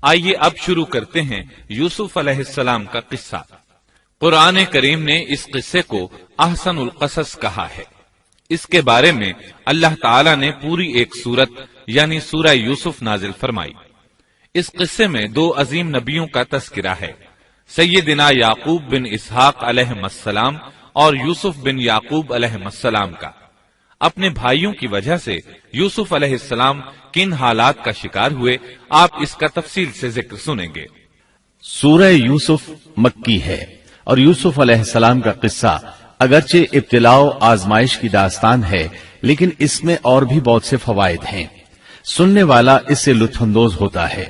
آئیے اب شروع کرتے ہیں یوسف علیہ السلام کا قصہ۔ قرآن کریم نے اس قصے کو احسن القصص کہا ہے۔ اس کے بارے میں اللہ تعالی نے پوری ایک سورت یعنی سورہ یوسف نازل فرمائی۔ اس قصے میں دو عظیم نبیوں کا تذکرہ ہے، سیدنا یعقوب بن اسحاق علیہ السلام اور یوسف بن یعقوب علیہ السلام کا۔ اپنے بھائیوں کی وجہ سے یوسف علیہ السلام کن حالات کا شکار ہوئے، آپ اس کا تفصیل سے ذکر سنیں گے۔ سورہ یوسف مکی ہے اور یوسف علیہ السلام کا قصہ اگرچہ ابتلاء و آزمائش کی داستان ہے، لیکن اس میں اور بھی بہت سے فوائد ہیں۔ سننے والا اس سے لطف اندوز ہوتا ہے،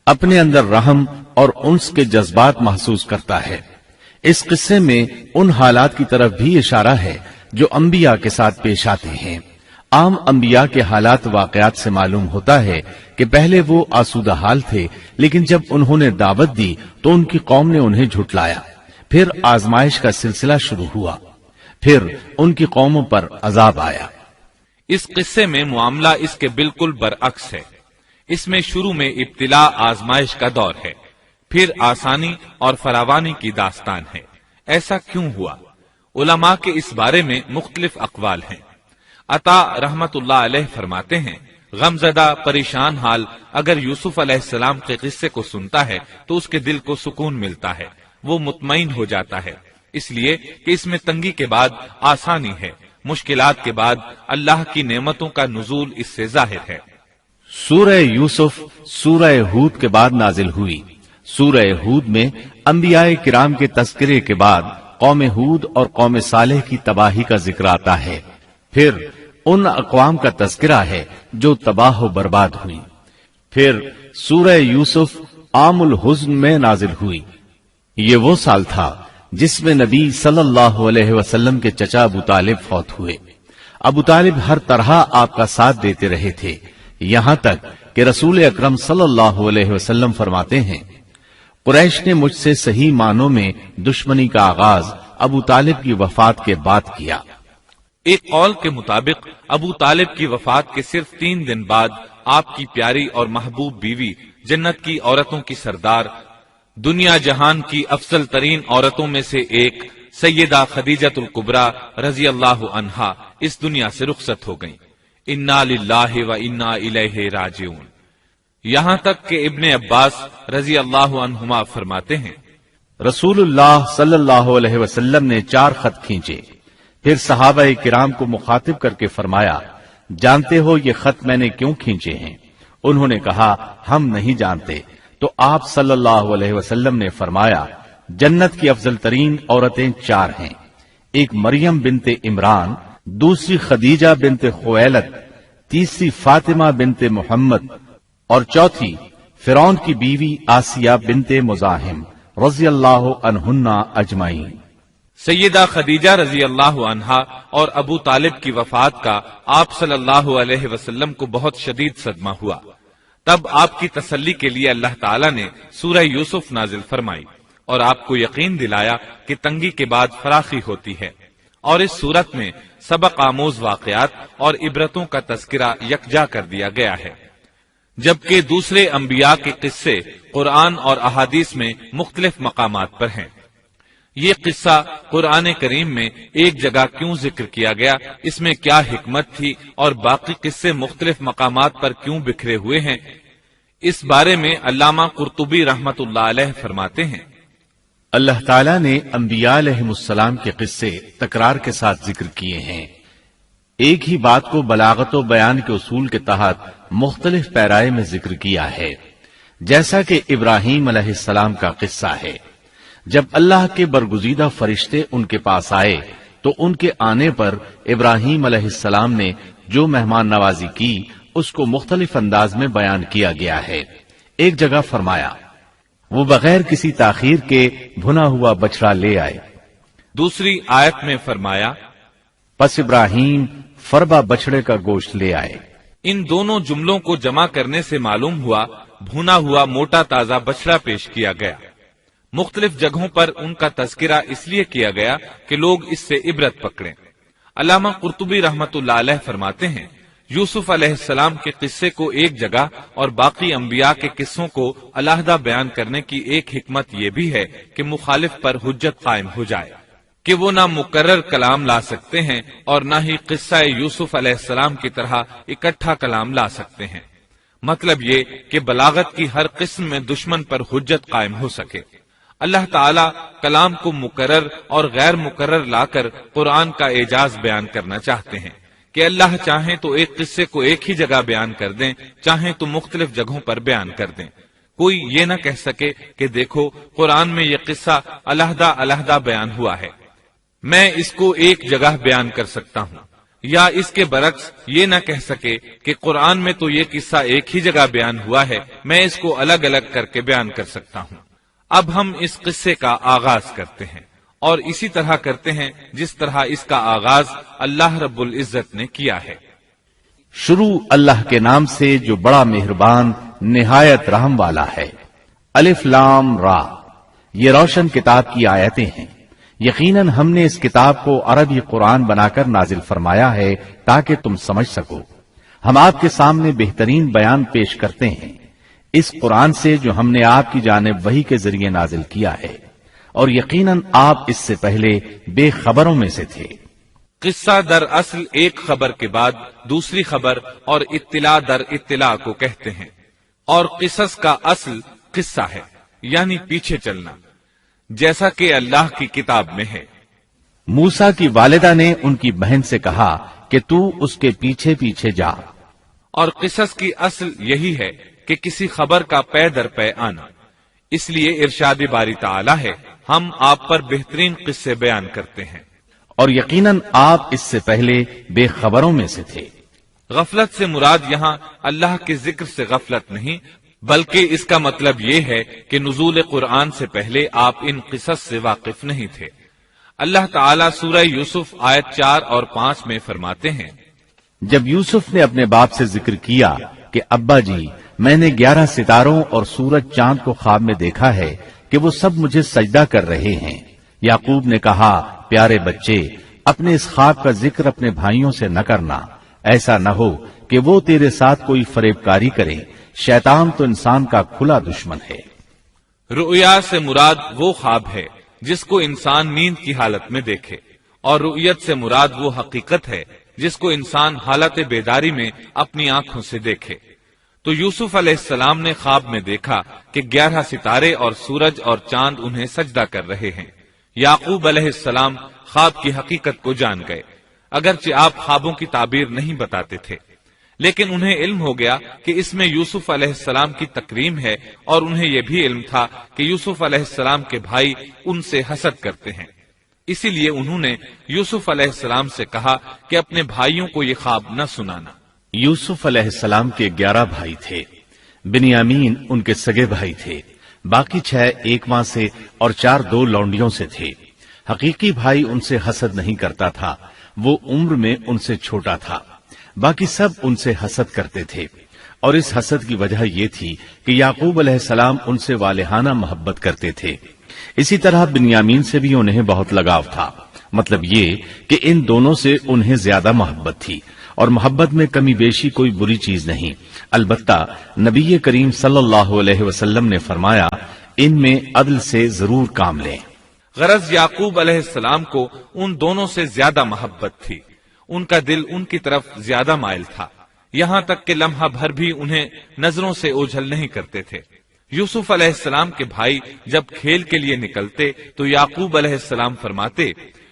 اپنے اندر رحم اور انس کے جذبات محسوس کرتا ہے۔ اس قصے میں ان حالات کی طرف بھی اشارہ ہے جو انبیاء کے ساتھ پیش آتے ہیں۔ عام انبیاء کے حالات واقعات سے معلوم ہوتا ہے کہ پہلے وہ آسودہ حال تھے، لیکن جب انہوں نے دعوت دی تو ان کی قوم نے انہیں جھٹلایا، پھر آزمائش کا سلسلہ شروع ہوا، پھر ان کی قوموں پر عذاب آیا۔ اس قصے میں معاملہ اس کے بالکل برعکس ہے۔ اس میں شروع میں ابتلاء آزمائش کا دور ہے، پھر آسانی اور فراوانی کی داستان ہے۔ ایسا کیوں ہوا؟ علماء کے اس بارے میں مختلف اقوال ہیں۔ عطا رحمت اللہ علیہ فرماتے ہیں، غمزدہ پریشان حال اگر یوسف علیہ السلام کے قصے کو سنتا ہے تو اس کے دل کو سکون ملتا ہے، وہ مطمئن ہو جاتا ہے، اس لیے کہ اس میں تنگی کے بعد آسانی ہے، مشکلات کے بعد اللہ کی نعمتوں کا نزول اس سے ظاہر ہے۔ سورہ یوسف سورہ ہود کے بعد نازل ہوئی۔ سورہ ہود میں انبیاء کرام کے تذکرے کے بعد قوم ہود اور قوم صالح کی تباہی کا ذکر آتا ہے، پھر ان اقوام کا تذکرہ ہے جو تباہ و برباد ہوئی۔ پھر سورہ یوسف عام الحزن میں نازل ہوئی۔ یہ وہ سال تھا جس میں نبی صلی اللہ علیہ وسلم کے چچا ابو طالب فوت ہوئے۔ ابو طالب ہر طرح آپ کا ساتھ دیتے رہے تھے، یہاں تک کہ رسول اکرم صلی اللہ علیہ وسلم فرماتے ہیں، قریش نے مجھ سے صحیح معنوں میں دشمنی کا آغاز ابو طالب کی وفات کے بعد کیا۔ ایک قول کے مطابق ابو طالب کی وفات کے صرف 3 دن بعد آپ کی پیاری اور محبوب بیوی، جنت کی عورتوں کی سردار، دنیا جہان کی افضل ترین عورتوں میں سے ایک سیدہ خدیجۃ الکبریٰ رضی اللہ عنہا اس دنیا سے رخصت ہو گئیں۔ انا للہ و انا الیہ راجعون۔ یہاں تک کہ ابن عباس رضی اللہ عنہما فرماتے ہیں، رسول اللہ صلی اللہ علیہ وسلم نے 4 خط کھینچے، پھر صحابہ کرام کو مخاطب کر کے فرمایا، جانتے ہو یہ خط میں نے کیوں کھینچے ہیں؟ انہوں نے کہا، ہم نہیں جانتے۔ تو آپ صلی اللہ علیہ وسلم نے فرمایا، جنت کی افضل ترین عورتیں 4 ہیں، ایک مریم بنت عمران، دوسری خدیجہ بنت خویلد، تیسری فاطمہ بنت محمد اور چوتھی فرعون کی بیوی آسیہ بنت مزاحم رضی اللہ عنہن اجمعین۔ سیدہ خدیجہ رضی اللہ عنہا اور ابو طالب کی وفات کا آپ صلی اللہ علیہ وسلم کو بہت شدید صدمہ ہوا۔ تب آپ کی تسلی کے لیے اللہ تعالیٰ نے سورہ یوسف نازل فرمائی اور آپ کو یقین دلایا کہ تنگی کے بعد فراخی ہوتی ہے، اور اس صورت میں سبق آموز واقعات اور عبرتوں کا تذکرہ یکجا کر دیا گیا ہے، جبکہ دوسرے انبیاء کے قصے قرآن اور احادیث میں مختلف مقامات پر ہیں۔ یہ قصہ قرآن کریم میں ایک جگہ کیوں ذکر کیا گیا، اس میں کیا حکمت تھی، اور باقی قصے مختلف مقامات پر کیوں بکھرے ہوئے ہیں، اس بارے میں علامہ قرطبی رحمت اللہ علیہ فرماتے ہیں، اللہ تعالیٰ نے انبیاء علیہم السلام کے قصے تکرار کے ساتھ ذکر کیے ہیں۔ ایک ہی بات کو بلاغت و بیان کے اصول کے تحت مختلف پیرائے میں ذکر کیا ہے، جیسا کہ ابراہیم علیہ السلام کا قصہ ہے۔ جب اللہ کے برگزیدہ فرشتے ان کے پاس آئے تو ان کے آنے پر ابراہیم علیہ السلام نے جو مہمان نوازی کی اس کو مختلف انداز میں بیان کیا گیا ہے۔ ایک جگہ فرمایا، وہ بغیر کسی تاخیر کے بھنا ہوا بچڑا لے آئے۔ دوسری آیت میں فرمایا، پس ابراہیم فربا بچڑے کا گوشت لے آئے۔ ان دونوں جملوں کو جمع کرنے سے معلوم ہوا بھنا ہوا موٹا تازہ بچڑا پیش کیا گیا۔ مختلف جگہوں پر ان کا تذکرہ اس لیے کیا گیا کہ لوگ اس سے عبرت پکڑیں۔ علامہ قرطبی رحمت اللہ علیہ فرماتے ہیں، یوسف علیہ السلام کے قصے کو ایک جگہ اور باقی انبیاء کے قصوں کو علیحدہ بیان کرنے کی ایک حکمت یہ بھی ہے کہ مخالف پر حجت قائم ہو جائے کہ وہ نہ مکرر کلام لا سکتے ہیں اور نہ ہی قصہ یوسف علیہ السلام کی طرح اکٹھا کلام لا سکتے ہیں۔ مطلب یہ کہ بلاغت کی ہر قسم میں دشمن پر حجت قائم ہو سکے۔ اللہ تعالی کلام کو مکرر اور غیر مکرر لا کر قرآن کا اعجاز بیان کرنا چاہتے ہیں کہ اللہ چاہیں تو ایک قصے کو ایک ہی جگہ بیان کر دیں، چاہیں تو مختلف جگہوں پر بیان کر دیں۔ کوئی یہ نہ کہہ سکے کہ دیکھو قرآن میں یہ قصہ علیحدہ علیحدہ بیان ہوا ہے، میں اس کو ایک جگہ بیان کر سکتا ہوں، یا اس کے برعکس یہ نہ کہہ سکے کہ قرآن میں تو یہ قصہ ایک ہی جگہ بیان ہوا ہے، میں اس کو الگ الگ کر کے بیان کر سکتا ہوں۔ اب ہم اس قصے کا آغاز کرتے ہیں اور اسی طرح کرتے ہیں جس طرح اس کا آغاز اللہ رب العزت نے کیا ہے۔ شروع اللہ کے نام سے جو بڑا مہربان نہایت رحم والا ہے۔ الف لام را، یہ روشن کتاب کی آیتیں ہیں۔ یقیناً ہم نے اس کتاب کو عربی قرآن بنا کر نازل فرمایا ہے تاکہ تم سمجھ سکو۔ ہم آپ کے سامنے بہترین بیان پیش کرتے ہیں اس قرآن سے جو ہم نے آپ کی جانب وحی کے ذریعے نازل کیا ہے، اور یقیناً آپ اس سے پہلے بے خبروں میں سے تھے۔ قصہ در اصل ایک خبر کے بعد دوسری خبر اور اطلاع در اطلاع کو کہتے ہیں، اور قصص کا اصل قصہ ہے، یعنی پیچھے چلنا، جیسا کہ اللہ کی کتاب میں ہے۔ موسیٰ کی والدہ نے ان کی بہن سے کہا کہ تو اس کے پیچھے پیچھے جا، اور قصص کی اصل یہی ہے کہ کسی خبر کا پے در پے آنا۔ اس لیے ارشاد باری تعالی ہے، ہم آپ پر بہترین قصے بیان کرتے ہیں۔ اور یقیناً آپ اس سے پہلے بے خبروں میں سے تھے۔ غفلت سے مراد یہاں اللہ کے ذکر سے غفلت نہیں، بلکہ اس کا مطلب یہ ہے کہ نزول قرآن سے پہلے آپ ان قصص سے واقف نہیں تھے۔ اللہ تعالیٰ سورہ یوسف آیت 4 اور 5 میں فرماتے ہیں، جب یوسف نے اپنے باپ سے ذکر کیا کہ ابا جی، میں نے 11 ستاروں اور سورج چاند کو خواب میں دیکھا ہے کہ وہ سب مجھے سجدہ کر رہے ہیں، یعقوب نے کہا، پیارے بچے، اپنے اس خواب کا ذکر اپنے بھائیوں سے نہ کرنا، ایسا نہ ہو کہ وہ تیرے ساتھ کوئی فریب کاری کریں، شیطان تو انسان کا کھلا دشمن ہے۔ رؤیا سے مراد وہ خواب ہے جس کو انسان نیند کی حالت میں دیکھے، اور رؤیت سے مراد وہ حقیقت ہے جس کو انسان حالت بیداری میں اپنی آنکھوں سے دیکھے۔ تو یوسف علیہ السلام نے خواب میں دیکھا کہ 11 ستارے اور سورج اور چاند انہیں سجدہ کر رہے ہیں۔ یعقوب علیہ السلام خواب کی حقیقت کو جان گئے، اگرچہ آپ خوابوں کی تعبیر نہیں بتاتے تھے، لیکن انہیں علم ہو گیا کہ اس میں یوسف علیہ السلام کی تکریم ہے، اور انہیں یہ بھی علم تھا کہ یوسف علیہ السلام کے بھائی ان سے حسد کرتے ہیں۔ اسی لیے انہوں نے یوسف علیہ السلام سے کہا کہ اپنے بھائیوں کو یہ خواب نہ سنانا۔ یوسف علیہ السلام کے 11 بھائی تھے، بنیامین ان کے سگے بھائی تھے، باقی 6 ایک ماں سے اور 4 2 لونڈیوں سے تھے۔ حقیقی بھائی ان سے حسد نہیں کرتا تھا، وہ عمر میں ان سے چھوٹا تھا، باقی سب ان سے حسد کرتے تھے، اور اس حسد کی وجہ یہ تھی کہ یعقوب علیہ السلام ان سے والہانہ محبت کرتے تھے۔ اسی طرح بنیامین سے بھی انہیں بہت لگاؤ تھا، مطلب یہ کہ ان دونوں سے انہیں زیادہ محبت تھی، اور محبت میں کمی بیشی کوئی بری چیز نہیں، البتہ نبی کریم صلی اللہ علیہ وسلم نے فرمایا، ان میں عدل سے ضرور کام لیں۔ غرض یعقوب علیہ السلام کو ان دونوں سے زیادہ محبت تھی، ان کا دل ان کی طرف زیادہ مائل تھا، یہاں تک کہ لمحہ بھر بھی انہیں نظروں سے اوجھل نہیں کرتے تھے۔ یوسف علیہ السلام کے بھائی جب کھیل کے لیے نکلتے تو یعقوب علیہ السلام فرماتے،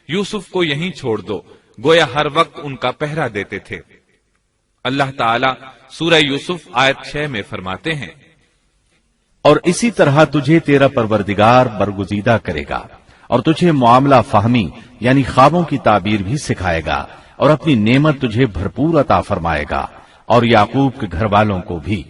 یوسف کو یہیں چھوڑ دو، گویا ہر وقت ان کا پہرا دیتے تھے۔ اللہ تعالیٰ سورہ یوسف آیت 6 میں فرماتے ہیں، اور اسی طرح تجھے تیرا پروردگار برگزیدہ کرے گا، اور تجھے معاملہ فہمی یعنی خوابوں کی تعبیر بھی سکھائے گا، اور اپنی نعمت تجھے بھرپور عطا فرمائے گا، اور یعقوب کے گھر والوں کو بھی،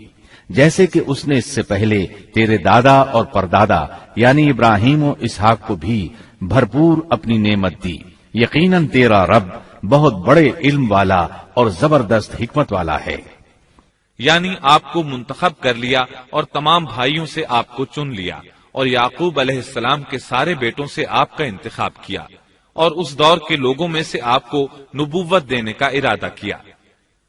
جیسے کہ اس نے اس سے پہلے تیرے دادا اور پردادا یعنی ابراہیم و اسحاق کو بھی بھرپور اپنی نعمت دی۔ یقیناً تیرا رب بہت بڑے علم والا اور زبردست حکمت والا ہے۔ یعنی آپ کو منتخب کر لیا اور تمام بھائیوں سے آپ کو چن لیا، اور یعقوب علیہ السلام کے سارے بیٹوں سے آپ کا انتخاب کیا، اور اس دور کے لوگوں میں سے آپ کو نبوت دینے کا ارادہ کیا۔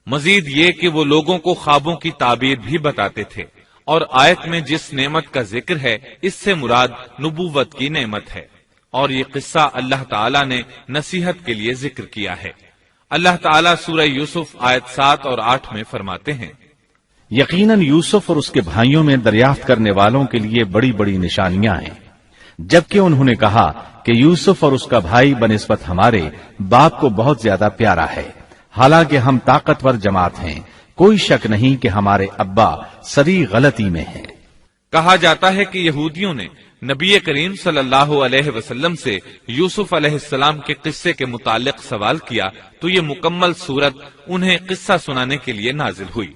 مزید یہ کہ وہ لوگوں کو خوابوں کی تعبیر بھی بتاتے تھے، اور آیت میں جس نعمت کا ذکر ہے اس سے مراد نبوت کی نعمت ہے، اور یہ قصہ اللہ تعالیٰ نے نصیحت کے لیے ذکر کیا ہے۔ اللہ تعالیٰ سورہ یوسف آیت 7 اور 8 میں فرماتے ہیں، یقیناً یوسف اور اس کے بھائیوں میں دریافت کرنے والوں کے لیے بڑی بڑی نشانیاں ہیں، جبکہ انہوں نے کہا کہ یوسف اور اس کا بھائی بنسبت ہمارے باپ کو بہت زیادہ پیارا ہے، حالانکہ ہم طاقتور جماعت ہیں، کوئی شک نہیں کہ ہمارے ابا سری غلطی میں ہیں۔ کہا جاتا ہے کہ یہودیوں نے نبی کریم صلی اللہ علیہ وسلم سے یوسف علیہ السلام کے قصے کے متعلق سوال کیا تو یہ مکمل صورت انہیں قصہ سنانے کے لیے نازل ہوئی،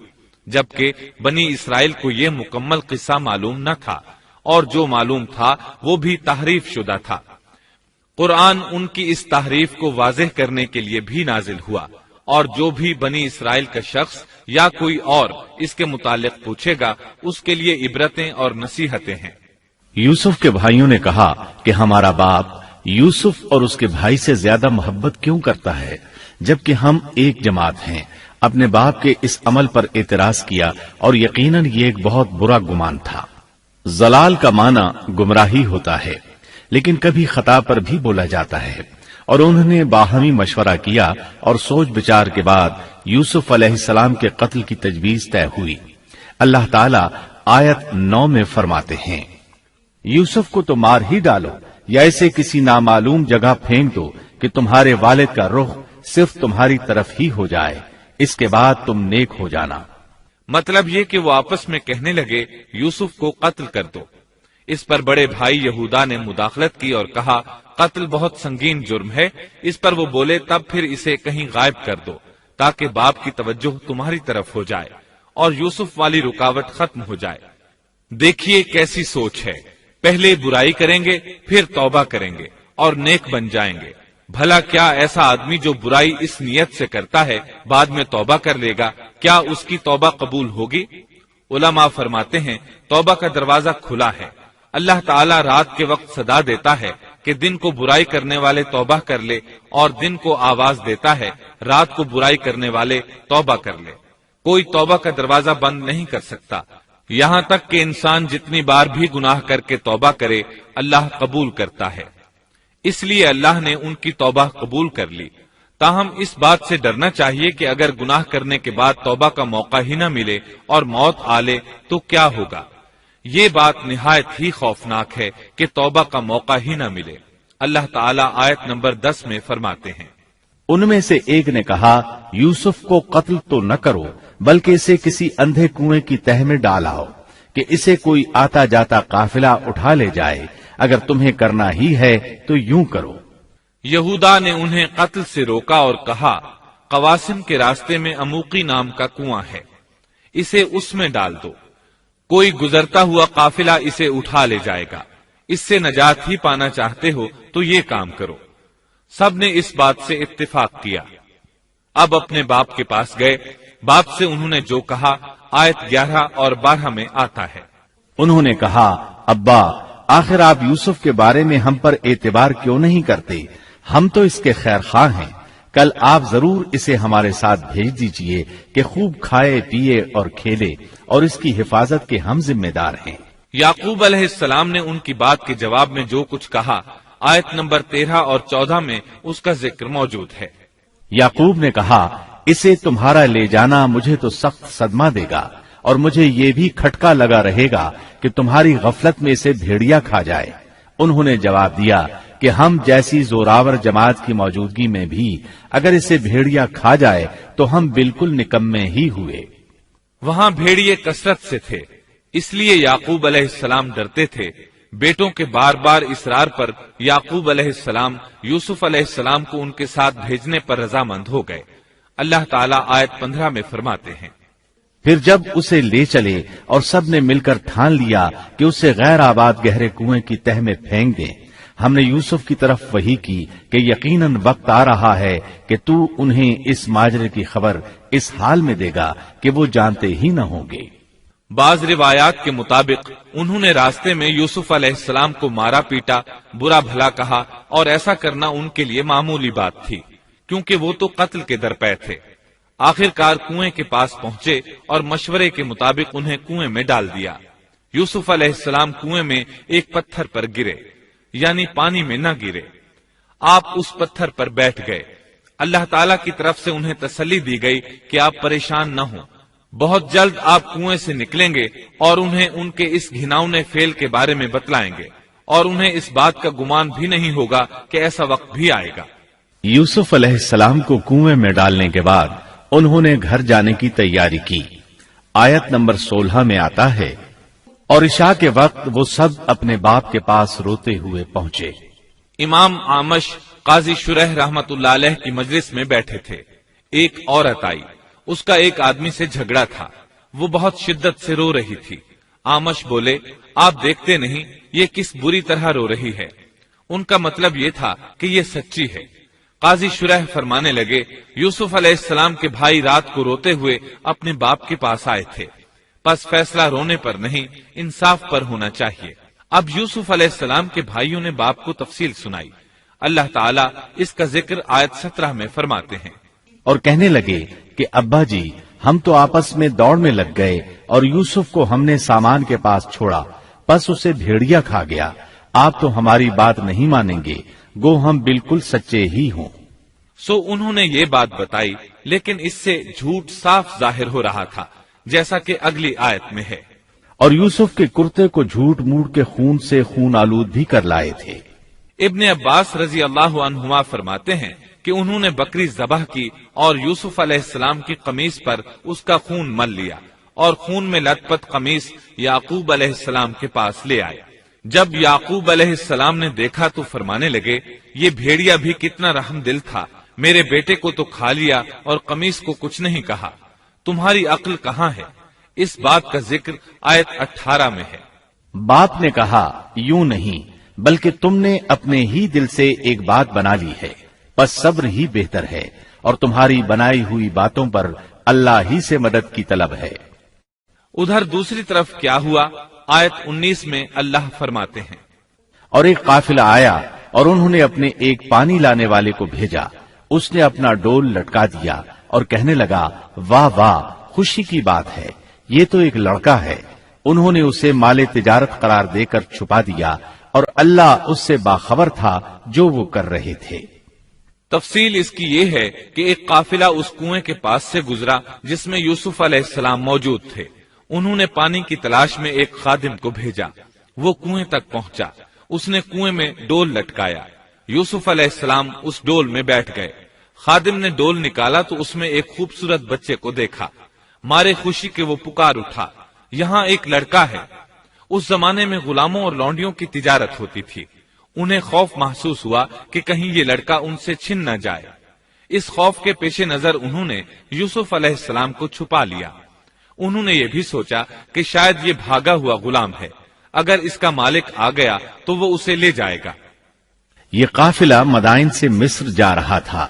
جبکہ بنی اسرائیل کو یہ مکمل قصہ معلوم نہ تھا، اور جو معلوم تھا وہ بھی تحریف شدہ تھا۔ قرآن ان کی اس تحریف کو واضح کرنے کے لیے بھی نازل ہوا، اور جو بھی بنی اسرائیل کا شخص یا کوئی اور اس کے متعلق پوچھے گا اس کے لیے عبرتیں اور نصیحتیں ہیں۔ یوسف کے بھائیوں نے کہا کہ ہمارا باپ یوسف اور اس کے بھائی سے زیادہ محبت کیوں کرتا ہے، جبکہ ہم ایک جماعت ہیں۔ اپنے باپ کے اس عمل پر اعتراض کیا، اور یقیناً یہ ایک بہت برا گمان تھا۔ ضلال کا معنی گمراہی ہوتا ہے، لیکن کبھی خطا پر بھی بولا جاتا ہے، اور انہوں نے باہمی مشورہ کیا اور سوچ بچار کے بعد یوسف علیہ السلام کے قتل کی تجویز طے ہوئی۔ اللہ تعالیٰ آیت 9 میں فرماتے ہیں، یوسف کو تو مار ہی ڈالو یا اسے کسی نامعلوم جگہ پھینک دو کہ تمہارے والد کا رخ صرف تمہاری طرف ہی ہو جائے، اس کے بعد تم نیک ہو جانا۔ مطلب یہ کہ وہ آپس میں کہنے لگے یوسف کو قتل کر دو۔ اس پر بڑے بھائی یہودا نے مداخلت کی اور کہا قتل بہت سنگین جرم ہے، اس پر وہ بولے تب پھر اسے کہیں غائب کر دو تاکہ باپ کی توجہ تمہاری طرف ہو جائے اور یوسف والی رکاوٹ ختم ہو جائے۔ دیکھیے کیسی سوچ ہے، پہلے برائی کریں گے پھر توبہ کریں گے اور نیک بن جائیں گے۔ بھلا کیا ایسا آدمی جو برائی اس نیت سے کرتا ہے بعد میں توبہ کر لے گا، کیا اس کی توبہ قبول ہوگی؟ علماء فرماتے ہیں توبہ کا دروازہ کھلا ہے۔ اللہ تعالیٰ رات کے وقت صدا دیتا ہے کہ دن کو برائی کرنے والے توبہ کر لے، اور دن کو آواز دیتا ہے رات کو برائی کرنے والے توبہ کر لے۔ کوئی توبہ کا دروازہ بند نہیں کر سکتا، یہاں تک کہ انسان جتنی بار بھی گناہ کر کے توبہ کرے اللہ قبول کرتا ہے۔ اس لیے اللہ نے ان کی توبہ قبول کر لی۔ تاہم اس بات سے ڈرنا چاہیے کہ اگر گناہ کرنے کے بعد توبہ کا موقع ہی نہ ملے اور موت آ لے تو کیا ہوگا؟ یہ بات نہایت ہی خوفناک ہے کہ توبہ کا موقع ہی نہ ملے۔ اللہ تعالیٰ آیت نمبر 10 میں فرماتے ہیں، ان میں سے ایک نے کہا یوسف کو قتل تو نہ کرو بلکہ اسے کسی اندھے کنویں کی تہ میں ڈالاؤ کہ اسے کوئی آتا جاتا قافلہ اٹھا لے جائے، اگر تمہیں کرنا ہی ہے تو یوں کرو۔ یہودا نے انہیں قتل سے روکا اور کہا قواسم کے راستے میں اموقی نام کا کنواں ہے، اسے اس میں ڈال دو، کوئی گزرتا ہوا قافلہ اسے اٹھا لے جائے گا، اس سے نجات ہی پانا چاہتے ہو تو یہ کام کرو۔ سب نے اس بات سے اتفاق کیا۔ اب اپنے باپ کے پاس گئے، باپ سے انہوں نے جو کہا آیت 11 اور 12 میں آتا ہے، انہوں نے کہا ابا آخر آپ یوسف کے بارے میں ہم پر اعتبار کیوں نہیں کرتے؟ ہم تو اس کے خیر خواہ ہیں، کل آپ ضرور اسے ہمارے ساتھ بھیج دیجئے کہ خوب کھائے پیے اور کھیلے، اور اس کی حفاظت کے ہم ذمہ دار ہیں۔ یعقوب علیہ السلام نے ان کی بات کے جواب میں جو کچھ کہا آیت نمبر 13 اور 14 میں اس کا ذکر موجود ہے۔ یعقوب نے کہا اسے تمہارا لے جانا مجھے تو سخت صدمہ دے گا، اور مجھے یہ بھی کھٹکا لگا رہے گا کہ تمہاری غفلت میں اسے بھیڑیا کھا جائے۔ انہوں نے جواب دیا کہ ہم جیسی زوراور جماعت کی موجودگی میں بھی اگر اسے بھیڑیا کھا جائے تو ہم بالکل نکمے ہی ہوئے۔ وہاں بھیڑیے کثرت سے تھے، اس لیے یعقوب علیہ السلام ڈرتے تھے۔ بیٹوں کے بار بار اصرار پر یعقوب علیہ السلام یوسف علیہ السلام کو ان کے ساتھ بھیجنے پر رضامند ہو گئے۔ اللہ تعالیٰ آیت 15 میں فرماتے ہیں، پھر جب اسے لے چلے اور سب نے مل کر ٹھان لیا کہ اسے غیر آباد گہرے کنویں کی تہ میں پھینک دیں، ہم نے یوسف کی طرف وحی کی کہ یقیناً وقت آ رہا ہے کہ تو انہیں اس ماجرے کی خبر اس حال میں دے گا کہ وہ جانتے ہی نہ ہوں گے۔ بعض روایات کے مطابق انہوں نے راستے میں یوسف علیہ السلام کو مارا پیٹا، برا بھلا کہا، اور ایسا کرنا ان کے لیے معمولی بات تھی کیونکہ وہ تو قتل کے درپے تھے۔ آخر کار کنویں کے پاس پہنچے اور مشورے کے مطابق انہیں کنویں میں ڈال دیا۔ یوسف علیہ السلام کنویں میں ایک پتھر پر گرے، یعنی پانی میں نہ گرے۔ آپ اس پتھر پر بیٹھ گئے۔ اللہ تعالیٰ کی طرف سے انہیں تسلی دی گئی کہ آپ پریشان نہ ہوں، بہت جلد آپ کنویں سے نکلیں گے اور انہیں ان کے اس گھناؤنے فعل کے بارے میں بتلائیں گے، اور انہیں اس بات کا گمان بھی نہیں ہوگا کہ ایسا وقت بھی آئے گا۔ یوسف علیہ السلام کو کنویں میں ڈالنے کے بعد انہوں نے گھر جانے کی تیاری کی۔ آیت نمبر 16 میں آتا ہے، اور عشاء کے وقت وہ سب اپنے باپ کے پاس روتے ہوئے پہنچے۔ امام آمش قاضی شرح رحمت اللہ علیہ کی مجلس میں بیٹھے تھے۔ ایک عورت آئی، اس کا ایک آدمی سے جھگڑا تھا، وہ بہت شدت سے رو رہی تھی۔ آمش بولے، آپ دیکھتے نہیں یہ کس بری طرح رو رہی ہے؟ ان کا مطلب یہ تھا کہ یہ سچی ہے۔ قاضی شرح فرمانے لگے، یوسف علیہ السلام کے بھائی رات کو روتے ہوئے اپنے باپ کے پاس آئے تھے، پس فیصلہ رونے پر نہیں انصاف پر ہونا چاہیے۔ اب یوسف علیہ السلام کے بھائیوں نے باپ کو تفصیل سنائی۔ اللہ تعالیٰ اس کا ذکر آیت 17 میں فرماتے ہیں، اور کہنے لگے کہ ابا جی، ہم تو آپس میں دوڑ میں لگ گئے اور یوسف کو ہم نے سامان کے پاس چھوڑا، پس اسے بھیڑیا کھا گیا۔ آپ تو ہماری بات نہیں مانیں گے، گو ہم بالکل سچے ہی ہوں۔ سو انہوں نے یہ بات بتائی، لیکن اس سے جھوٹ صاف ظاہر ہو رہا تھا، جیسا کہ اگلی آیت میں ہے۔ اور یوسف کے کرتے کو جھوٹ موڑ کے خون سے خون آلود بھی کر لائے تھے۔ ابن عباس رضی اللہ عنہما فرماتے ہیں کہ انہوں نے بکری ذبح کی اور یوسف علیہ السلام کی قمیص پر اس کا خون مل لیا، اور خون میں لت پت قمیص یعقوب علیہ السلام کے پاس لے آئے۔ جب یعقوب علیہ السلام نے دیکھا تو فرمانے لگے، یہ بھیڑیا بھی کتنا رحم دل تھا، میرے بیٹے کو تو کھا لیا اور قمیص کو کچھ نہیں کہا، تمہاری عقل کہاں ہے؟ اس بات کا ذکر آیت 18 میں ہے۔ باپ نے کہا، یوں نہیں، بلکہ تم نے اپنے ہی دل سے ایک بات بنا لی ہے، بس صبر ہی بہتر ہے، اور تمہاری بنائی ہوئی باتوں پر اللہ ہی سے مدد کی طلب ہے۔ ادھر دوسری طرف کیا ہوا؟ آیت 19 میں اللہ فرماتے ہیں، اور ایک قافلہ آیا اور انہوں نے اپنے ایک پانی لانے والے کو بھیجا، اس نے اپنا ڈول لٹکا دیا اور کہنے لگا، واہ واہ، خوشی کی بات ہے، یہ تو ایک لڑکا ہے۔ انہوں نے اسے مال تجارت قرار دے کر چھپا دیا، اور اللہ اس سے باخبر تھا جو وہ کر رہے تھے۔ تفصیل اس کی یہ ہے کہ ایک قافلہ اس کنویں کے پاس سے گزرا جس میں یوسف علیہ السلام موجود تھے۔ انہوں نے پانی کی تلاش میں ایک خادم کو بھیجا، وہ کنویں تک پہنچا، اس نے کنویں میں ڈول لٹکایا، یوسف علیہ السلام اس ڈول میں بیٹھ گئے۔ خادم نے ڈول نکالا تو اس میں ایک خوبصورت بچے کو دیکھا، مارے خوشی کے وہ پکار اٹھا، یہاں ایک لڑکا ہے۔ اس زمانے میں غلاموں اور لونڈیوں کی تجارت ہوتی تھی، انہیں خوف محسوس ہوا کہ کہیں یہ لڑکا ان سے چھن نہ جائے۔ اس خوف کے پیش نظر انہوں نے یوسف علیہ السلام کو چھپا لیا۔ انہوں نے یہ بھی سوچا کہ شاید یہ بھاگا ہوا غلام ہے، اگر اس کا مالک آ گیا تو وہ اسے لے جائے گا۔ یہ قافلہ مدائن سے مصر جا رہا تھا۔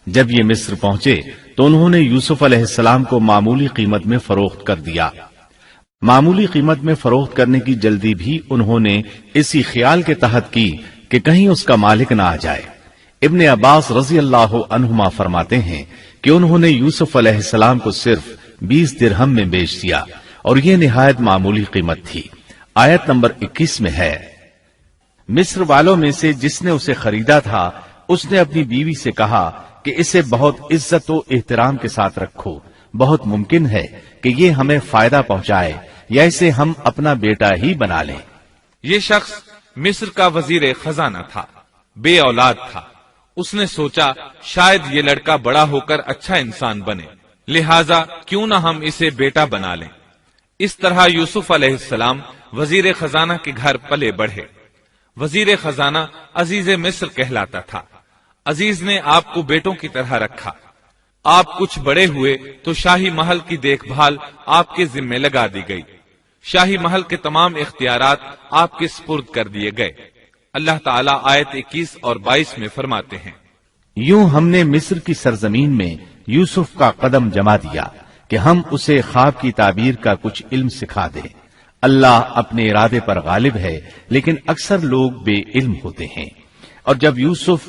جب یہ مصر پہنچے تو انہوں نے یوسف علیہ السلام کو معمولی قیمت میں فروخت کر دیا۔ معمولی قیمت میں فروخت کرنے کی جلدی بھی انہوں نے اسی خیال کے تحت کی کہ کہیں اس کا مالک نہ آ جائے۔ ابن عباس رضی اللہ عنہما فرماتے ہیں کہ انہوں نے یوسف علیہ السلام کو صرف 20 درہم میں بیچ دیا، اور یہ نہایت معمولی قیمت تھی۔ آیت نمبر 21 میں ہے، مصر والوں میں سے جس نے اسے خریدا تھا اس نے اپنی بیوی سے کہا کہ اسے بہت عزت و احترام کے ساتھ رکھو، بہت ممکن ہے کہ یہ ہمیں فائدہ پہنچائے یا اسے ہم اپنا بیٹا ہی بنا لیں۔ یہ شخص مصر کا وزیر خزانہ تھا، بے اولاد تھا۔ اس نے سوچا شاید یہ لڑکا بڑا ہو کر اچھا انسان بنے، لہذا کیوں نہ ہم اسے بیٹا بنا لیں۔ اس طرح یوسف علیہ السلام وزیر خزانہ کے گھر پلے بڑھے۔ وزیر خزانہ عزیز مصر کہلاتا تھا۔ عزیز نے آپ کو بیٹوں کی طرح رکھا۔ آپ کچھ بڑے ہوئے تو شاہی محل کی دیکھ بھال آپ کے ذمے لگا دی گئی، شاہی محل کے تمام اختیارات آپ کے سپرد کر دیے گئے۔ اللہ تعالیٰ آیت 21 اور 22 میں فرماتے ہیں، یوں ہم نے مصر کی سرزمین میں یوسف کا قدم جما دیا کہ ہم اسے خواب کی تعبیر کا کچھ علم سکھا دیں۔ اللہ اپنے ارادے پر غالب ہے، لیکن اکثر لوگ بے علم ہوتے ہیں۔ اور جب یوسف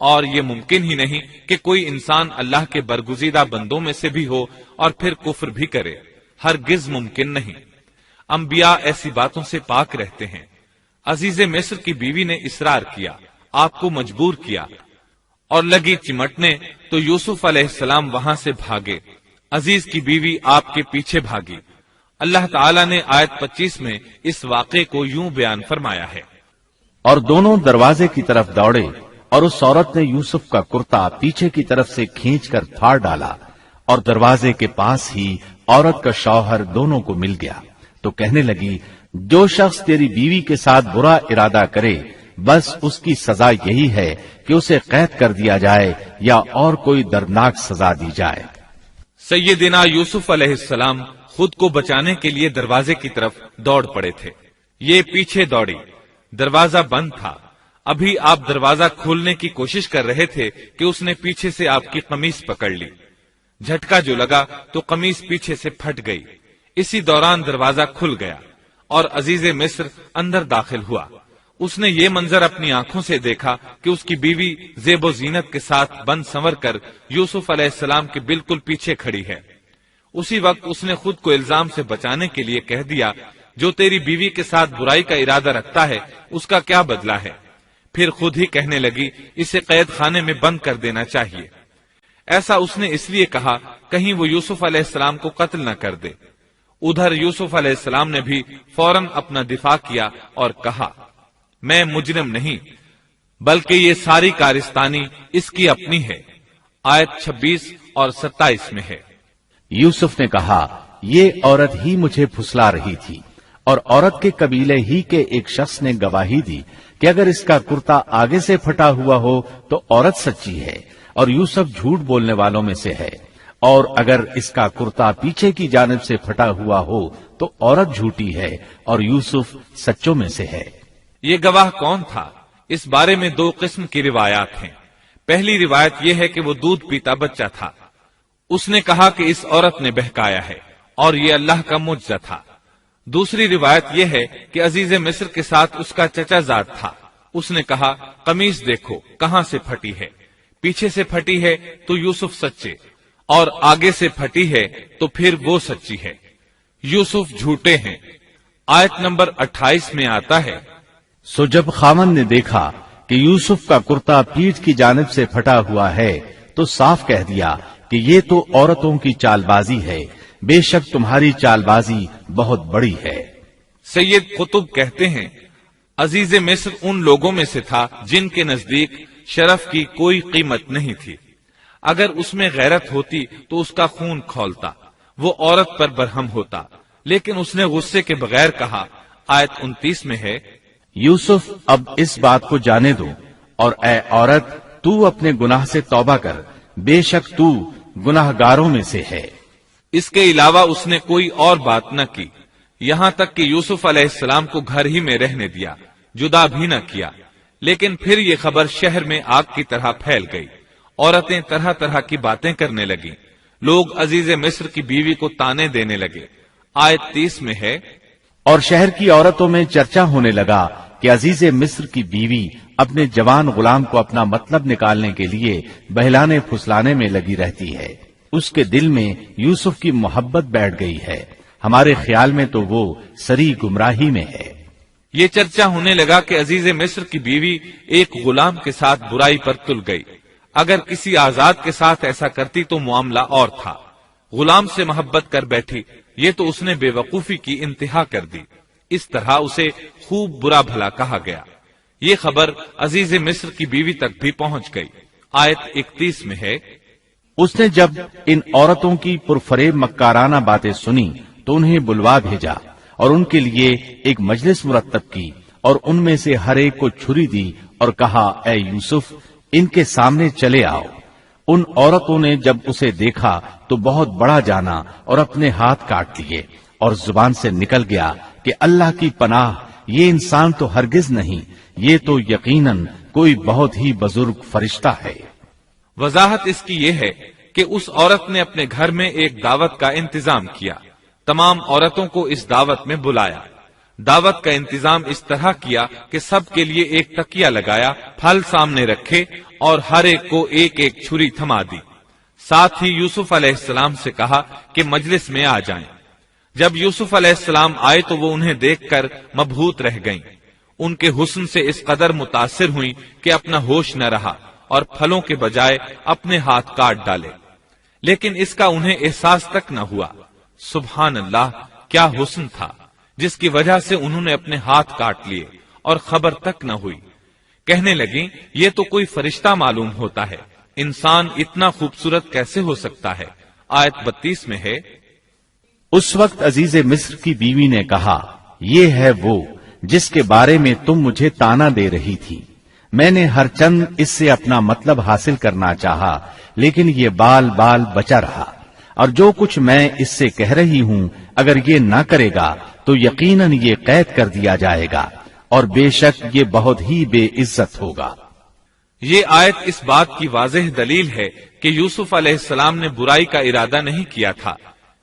اور یہ ممکن ہی نہیں کہ کوئی انسان اللہ کے برگزیدہ بندوں میں سے بھی ہو اور پھر کفر بھی کرے، ہرگز ممکن نہیں۔ انبیاء ایسی باتوں سے پاک رہتے ہیں۔ عزیز مصر کی بیوی نے اصرار کیا، آپ کو مجبور کیا اور لگی چمٹنے تو یوسف علیہ السلام وہاں سے بھاگے۔ عزیز کی بیوی آپ کے پیچھے بھاگی۔ اللہ تعالیٰ نے آیت 25 میں اس واقعے کو یوں بیان فرمایا ہے، اور دونوں دروازے کی طرف دوڑے، اور اس عورت نے یوسف کا کرتا پیچھے کی طرف سے کھینچ کر پھاڑ ڈالا، اور دروازے کے پاس ہی عورت کا شوہر دونوں کو مل گیا، تو کہنے لگی، جو شخص تیری بیوی کے ساتھ برا ارادہ کرے بس اس کی سزا یہی ہے کہ اسے قید کر دیا جائے یا اور کوئی دردناک سزا دی جائے۔ سیدنا یوسف علیہ السلام خود کو بچانے کے لیے دروازے کی طرف دوڑ پڑے تھے، یہ پیچھے دوڑی، دروازہ بند تھا۔ ابھی آپ دروازہ کھولنے کی کوشش کر رہے تھے کہ اس نے پیچھے سے آپ کی قمیص پکڑ لی، جھٹکا جو لگا تو قمیص پیچھے سے پھٹ گئی۔ اسی دوران دروازہ کھل گیا اور عزیز مصر اندر داخل ہوا۔ اس نے یہ منظر اپنی آنکھوں سے دیکھا کہ اس کی بیوی زیب و زینت کے ساتھ بن سنور کر یوسف علیہ السلام کے بالکل پیچھے کھڑی ہے۔ اسی وقت اس نے خود کو الزام سے بچانے کے لیے کہہ دیا، جو تیری بیوی کے ساتھ برائی کا ارادہ رکھتا ہے اس کا کیا بدلہ ہے؟ پھر خود ہی کہنے لگی، اسے قید خانے میں بند کر دینا چاہیے۔ ایسا اس نے اس لیے کہا کہیں وہ یوسف علیہ السلام کو قتل نہ کر دے۔ ادھر یوسف علیہ السلام نے بھی فوراً اپنا دفاع کیا اور کہا، میں مجرم نہیں بلکہ یہ ساری کارستانی اس کی اپنی ہے۔ آیت 26 اور 27 میں ہے۔ یوسف نے کہا، یہ عورت ہی مجھے پھسلا رہی تھی، اور عورت کے قبیلے ہی کے ایک شخص نے گواہی دی کہ اگر اس کا کرتا آگے سے پھٹا ہوا ہو تو عورت سچی ہے اور یوسف جھوٹ بولنے والوں میں سے ہے، اور اگر اس کا کرتا پیچھے کی جانب سے پھٹا ہوا ہو تو عورت جھوٹی ہے اور یوسف سچوں میں سے ہے۔ یہ گواہ کون تھا؟ اس بارے میں دو قسم کی روایات ہیں۔ پہلی روایت یہ ہے کہ وہ دودھ پیتا بچہ تھا، اس نے کہا کہ اس عورت نے بہکایا ہے اور یہ اللہ کا معجزہ تھا۔ دوسری روایت یہ ہے کہ عزیز مصر کے ساتھ اس کا چچا زاد تھا، اس نے کہا، قمیص دیکھو کہاں سے پھٹی ہے، پیچھے سے پھٹی ہے تو یوسف سچے، اور آگے سے پھٹی ہے تو پھر وہ سچی ہے، یوسف جھوٹے ہیں۔ آیت نمبر 28 میں آتا ہے، سو جب خاوند نے دیکھا کہ یوسف کا کرتا پیٹھ کی جانب سے پھٹا ہوا ہے تو صاف کہہ دیا کہ یہ تو عورتوں کی چال بازی ہے، بے شک تمہاری چال بازی بہت بڑی ہے۔ سید قطب کہتے ہیں، عزیز مصر ان لوگوں میں سے تھا جن کے نزدیک شرف کی کوئی قیمت نہیں تھی۔ اگر اس میں غیرت ہوتی تو اس کا خون کھولتا، وہ عورت پر برہم ہوتا، لیکن اس نے غصے کے بغیر کہا۔ آیت 29 میں ہے، یوسف اب اس بات کو جانے دو، اور اے عورت تو اپنے گناہ سے توبہ کر، بے شک تو گناہ گاروں میں سے ہے۔ اس کے علاوہ اس نے کوئی اور بات نہ کی، یہاں تک کہ یوسف علیہ السلام کو گھر ہی میں رہنے دیا، جدا بھی نہ کیا۔ لیکن پھر یہ خبر شہر میں آگ کی طرح پھیل گئی، عورتیں طرح طرح کی باتیں کرنے لگیں، لوگ عزیز مصر کی بیوی کو تانے دینے لگے۔ آیت 30 میں ہے، اور شہر کی عورتوں میں چرچا ہونے لگا کہ عزیز مصر کی بیوی اپنے جوان غلام کو اپنا مطلب نکالنے کے لیے بہلانے پھسلانے میں لگی رہتی ہے، اس کے دل میں یوسف کی محبت بیٹھ گئی ہے، ہمارے خیال میں تو وہ سری گمراہی میں ہے۔ یہ چرچا ہونے لگا کہ عزیز مصر کی بیوی ایک غلام کے ساتھ برائی پر تل گئی، اگر کسی آزاد کے ساتھ ایسا کرتی تو معاملہ اور تھا، غلام سے محبت کر بیٹھی، یہ تو اس نے بے وقوفی کی انتہا کر دی۔ اس طرح اسے خوب برا بھلا کہا گیا۔ یہ خبر عزیز مصر کی بیوی تک بھی پہنچ گئی۔ آیت 31 میں ہے، اس نے جب ان عورتوں کی پرفریب مکارانہ باتیں سنی تو انہیں بلوا بھیجا اور ان کے لیے ایک مجلس مرتب کی، اور ان میں سے ہر ایک کو چھری دی اور کہا، اے یوسف ان کے سامنے چلے آؤ۔ ان عورتوں نے جب اسے دیکھا تو بہت بڑا جانا اور اپنے ہاتھ کاٹ لیے، اور زبان سے نکل گیا کہ اللہ کی پناہ، یہ انسان تو ہرگز نہیں، یہ تو یقیناً کوئی بہت ہی بزرگ فرشتہ ہے۔ وضاحت اس کی یہ ہے کہ اس عورت نے اپنے گھر میں ایک دعوت کا انتظام کیا، تمام عورتوں کو اس دعوت میں بلایا۔ دعوت کا انتظام اس طرح کیا کہ سب کے لیے ایک تکیہ لگایا، پھل سامنے رکھے اور ہر ایک کو ایک ایک چھری تھما دی۔ ساتھ ہی یوسف علیہ السلام سے کہا کہ مجلس میں آ جائیں۔ جب یوسف علیہ السلام آئے تو وہ انہیں دیکھ کر مبہوت رہ گئیں۔ ان کے حسن سے اس قدر متاثر ہوئیں کہ اپنا ہوش نہ رہا اور پھلوں کے بجائے اپنے ہاتھ کاٹ ڈالے، لیکن اس کا انہیں احساس تک نہ ہوا۔ سبحان اللہ، کیا حسن تھا جس کی وجہ سے انہوں نے اپنے ہاتھ کاٹ لیے اور خبر تک نہ ہوئی۔ کہنے لگیں یہ تو کوئی فرشتہ معلوم ہوتا ہے، انسان اتنا خوبصورت کیسے ہو سکتا ہے۔ آیت 32 میں ہے، اس وقت عزیز مصر کی بیوی نے کہا، یہ ہے وہ جس کے بارے میں تم مجھے تانا دے رہی تھی۔ میں نے ہر چند اس سے اپنا مطلب حاصل کرنا چاہا، لیکن یہ بال بال بچا رہا، اور جو کچھ میں اس سے کہہ رہی ہوں اگر یہ نہ کرے گا تو یقیناً یہ قید کر دیا جائے گا، اور بے شک یہ بہت ہی بے عزت ہوگا۔ یہ آیت اس بات کی واضح دلیل ہے کہ یوسف علیہ السلام نے برائی کا ارادہ نہیں کیا تھا۔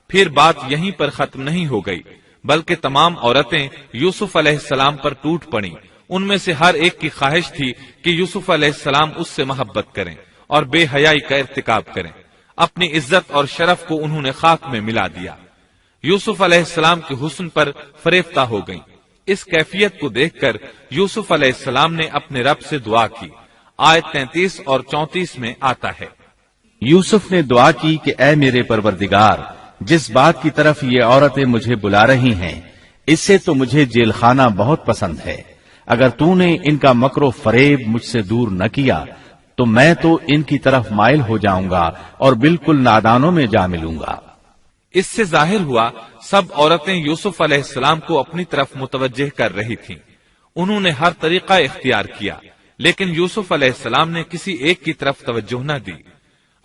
پھر بات یہیں پر ختم نہیں ہو گئی، بلکہ تمام عورتیں یوسف علیہ السلام پر ٹوٹ پڑیں۔ ان میں سے ہر ایک کی خواہش تھی کہ یوسف علیہ السلام اس سے محبت کریں اور بے حیائی کا ارتکاب کریں۔ اپنی عزت اور شرف کو انہوں نے خاک میں ملا دیا۔ یوسف علیہ السلام کے حسن پر فریفتہ ہو گئیں۔ اس کیفیت کو دیکھ کر یوسف علیہ السلام نے اپنے رب سے دعا کی۔ آیت 33 اور 34 میں آتا ہے، یوسف نے دعا کی کہ اے میرے پروردگار، جس بات کی طرف یہ عورتیں مجھے بلا رہی ہیں اس سے تو مجھے جیل خانہ بہت پسند ہے۔ اگر تو نے ان کا مکر و فریب مجھ سے دور نہ کیا تو میں تو ان کی طرف مائل ہو جاؤں گا اور بالکل نادانوں میں جا ملوں گا۔ اس سے ظاہر ہوا سب عورتیں یوسف علیہ السلام کو اپنی طرف متوجہ کر رہی تھیں۔ انہوں نے ہر طریقہ اختیار کیا، لیکن یوسف علیہ السلام نے کسی ایک کی طرف توجہ نہ دی۔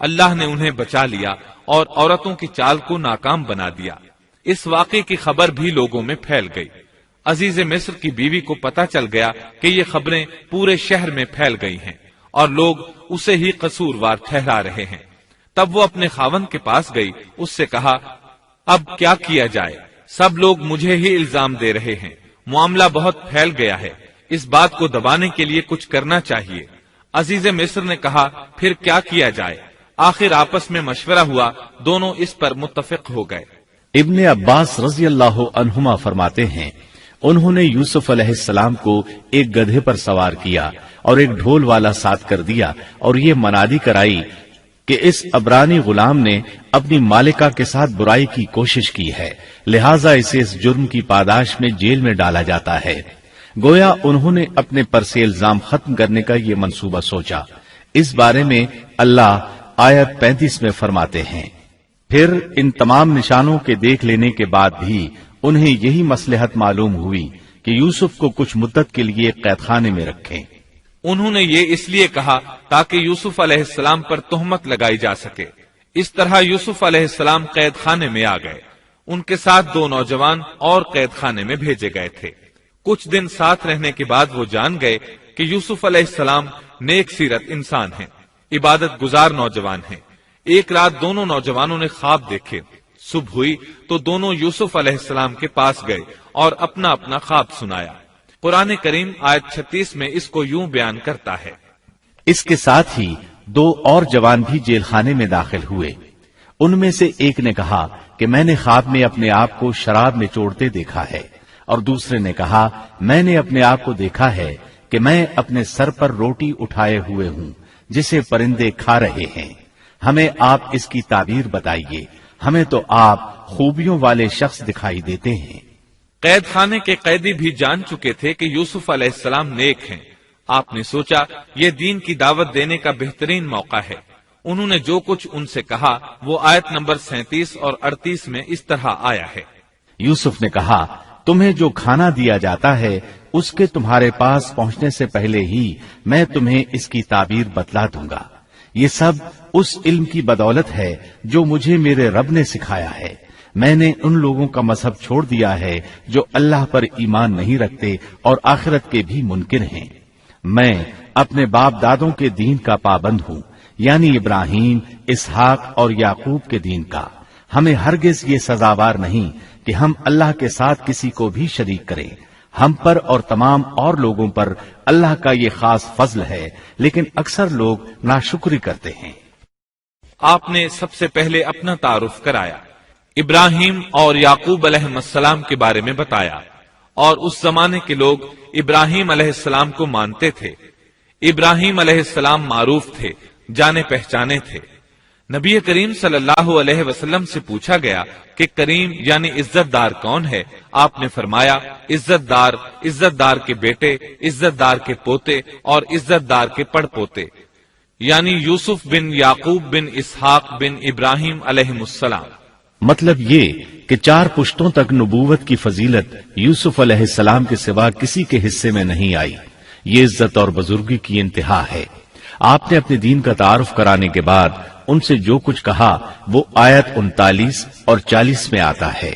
اللہ نے انہیں بچا لیا اور عورتوں کی چال کو ناکام بنا دیا۔ اس واقعے کی خبر بھی لوگوں میں پھیل گئی۔ عزیز مصر کی بیوی کو پتا چل گیا کہ یہ خبریں پورے شہر میں پھیل گئی ہیں اور لوگ اسے ہی قصوروار ٹھہرا رہے ہیں۔ تب وہ اپنے خاوند کے پاس گئی، اس سے کہا، اب کیا کیا جائے؟ سب لوگ مجھے ہی الزام دے رہے ہیں، معاملہ بہت پھیل گیا ہے، اس بات کو دبانے کے لیے کچھ کرنا چاہیے۔ عزیز مصر نے کہا، پھر کیا کیا جائے؟ آخر آپس میں مشورہ ہوا، دونوں اس پر متفق ہو گئے۔ ابن عباس رضی اللہ عنہما فرماتے ہیں، انہوں نے یوسف علیہ السلام کو ایک گدھے پر سوار کیا اور ایک ڈھول والا ساتھ کر دیا اور یہ منادی کرائی کہ اس عبرانی غلام نے اپنی مالکہ کے ساتھ برائی کی کوشش کی ہے، لہٰذا اسے اس جرم کی پاداش میں جیل میں ڈالا جاتا ہے۔ گویا انہوں نے اپنے پر سے الزام ختم کرنے کا یہ منصوبہ سوچا۔ اس بارے میں اللہ آیت 35 میں فرماتے ہیں، پھر ان تمام نشانوں کے دیکھ لینے کے بعد بھی انہیں یہی مصلحت معلوم ہوئی کہ یوسف کو کچھ مدت کے لیے قید خانے میں رکھیں۔ انہوں نے یہ اس لیے کہا تاکہ یوسف علیہ السلام پر تہمت لگائی جا سکے۔ اس طرح یوسف علیہ السلام قید خانے میں آ گئے۔ ان کے ساتھ 2 نوجوان اور قید خانے میں بھیجے گئے تھے۔ کچھ دن ساتھ رہنے کے بعد وہ جان گئے کہ یوسف علیہ السلام نیک سیرت انسان ہیں، عبادت گزار نوجوان ہیں۔ ایک رات دونوں نوجوانوں نے خواب دیکھے۔ صبح ہوئی تو دونوں یوسف علیہ السلام کے پاس گئے اور اپنا اپنا خواب سنایا۔ قرآن کریم آیت 36 میں اس کو یوں بیان کرتا ہے، اس کے ساتھ ہی 2 اور جوان بھی جیل خانے میں داخل ہوئے۔ ان میں سے ایک نے کہا کہ میں نے خواب میں اپنے آپ کو شراب میں چوڑتے دیکھا ہے، اور دوسرے نے کہا میں نے اپنے آپ کو دیکھا ہے کہ میں اپنے سر پر روٹی اٹھائے ہوئے ہوں جسے پرندے کھا رہے ہیں۔ ہمیں آپ اس کی تعبیر بتائیے، ہمیں تو آپ خوبیوں والے شخص دکھائی دیتے ہیں۔ قید خانے کے قیدی بھی جان چکے تھے کہ یوسف علیہ السلام نیک ہیں۔ آپ نے سوچا یہ دین کی دعوت دینے کا بہترین موقع ہے۔ انہوں نے جو کچھ ان سے کہا وہ آیت نمبر 37 اور 38 میں اس طرح آیا ہے، یوسف نے کہا تمہیں جو کھانا دیا جاتا ہے اس کے تمہارے پاس پہنچنے سے پہلے ہی میں تمہیں اس کی تعبیر بتلا دوں گا۔ یہ سب اس علم کی بدولت ہے جو مجھے میرے رب نے سکھایا ہے۔ میں نے ان لوگوں کا مذہب چھوڑ دیا ہے جو اللہ پر ایمان نہیں رکھتے اور آخرت کے بھی منکر ہیں۔ میں اپنے باپ دادوں کے دین کا پابند ہوں، یعنی ابراہیم، اسحاق اور یعقوب کے دین کا۔ ہمیں ہرگز یہ سزاوار نہیں کہ ہم اللہ کے ساتھ کسی کو بھی شریک کریں. ہم پر اور تمام اور لوگوں پر اللہ کا یہ خاص فضل ہے، لیکن اکثر لوگ ناشکری کرتے ہیں. آپ نے سب سے پہلے اپنا تعارف کرایا، ابراہیم اور یعقوب علیہ السلام کے بارے میں بتایا، اور اس زمانے کے لوگ ابراہیم علیہ السلام کو مانتے تھے. ابراہیم علیہ السلام معروف تھے، جانے پہچانے تھے. نبی کریم صلی اللہ علیہ وسلم سے پوچھا گیا کہ کریم یعنی عزت دار کون ہے؟ آپ نے فرمایا عزت دار کے بیٹے، عزت دار کے پوتے اور عزت دار کے پڑ پوتے، یعنی یوسف بن یعقوب بن اسحاق بن ابراہیم علیہ السلام. مطلب یہ کہ 4 پشتوں تک نبوت کی فضیلت یوسف علیہ السلام کے سوا کسی کے حصے میں نہیں آئی. یہ عزت اور بزرگی کی انتہا ہے. آپ نے اپنے دین کا تعارف کرانے کے بعد ان سے جو کچھ کہا وہ آیت 39 اور 40 میں آتا ہے.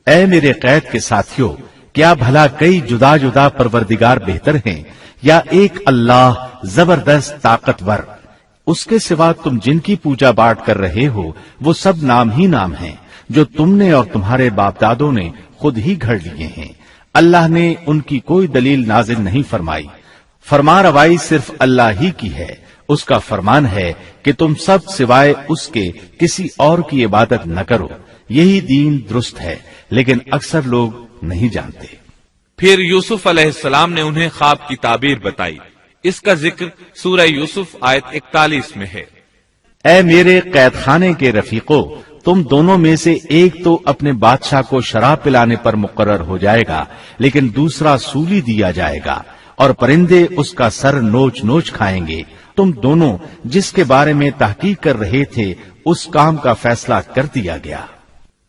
اے میرے قید کے ساتھیوں، کیا بھلا کئی جدا جدا پروردگار بہتر ہیں یا ایک اللہ زبردست طاقتور؟ اس کے سوا تم جن کی پوجا باٹ کر رہے ہو وہ سب نام ہی نام ہیں جو تم نے اور تمہارے باپ دادوں نے خود ہی گھڑ لیے ہیں. اللہ نے ان کی کوئی دلیل نازل نہیں فرمائی. فرما روائی صرف اللہ ہی کی ہے. اس کا فرمان ہے کہ تم سب سوائے اس کے کسی اور کی عبادت نہ کرو. یہی دین درست ہے، لیکن اکثر لوگ نہیں جانتے. پھر یوسف علیہ السلام نے انہیں خواب کی تعبیر بتائی. اس کا ذکر سورہ یوسف آیت 41 میں ہے. اے میرے قید خانے کے رفیقو، تم دونوں میں سے ایک تو اپنے بادشاہ کو شراب پلانے پر مقرر ہو جائے گا، لیکن دوسرا سولی دیا جائے گا اور پرندے اس کا سر نوچ نوچ کھائیں گے. تم دونوں جس کے بارے میں تحقیق کر رہے تھے اس کام کا فیصلہ کر دیا گیا.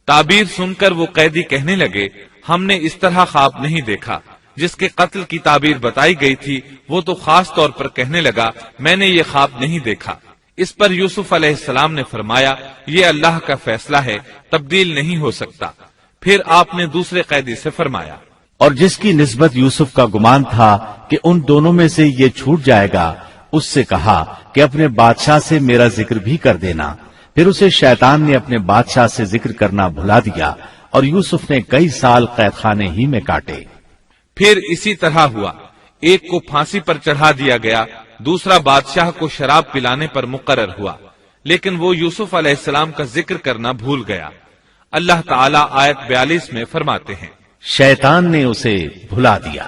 تعبیر سن کر وہ قیدی کہنے لگے، ہم نے اس طرح خواب نہیں دیکھا. جس کے قتل کی تعبیر بتائی گئی تھی وہ تو خاص طور پر کہنے لگا، میں نے یہ خواب نہیں دیکھا. اس پر یوسف علیہ السلام نے فرمایا، یہ اللہ کا فیصلہ ہے، تبدیل نہیں ہو سکتا. پھر آپ نے دوسرے قیدی سے فرمایا، اور جس کی نسبت یوسف کا گمان تھا کہ ان دونوں میں سے یہ چھوٹ جائے گا، اس سے کہا کہ اپنے بادشاہ سے میرا ذکر بھی کر دینا. پھر اسے شیطان نے اپنے بادشاہ سے ذکر کرنا بھلا دیا اور یوسف نے کئی سال قید خانے ہی میں کاٹے. پھر اسی طرح ہوا. ایک کو پھانسی پر چڑھا دیا گیا، دوسرا بادشاہ کو شراب پلانے پر مقرر ہوا، لیکن وہ یوسف علیہ السلام کا ذکر کرنا بھول گیا. اللہ تعالیٰ آیت 42 میں فرماتے ہیں، شیطان نے اسے بھلا دیا.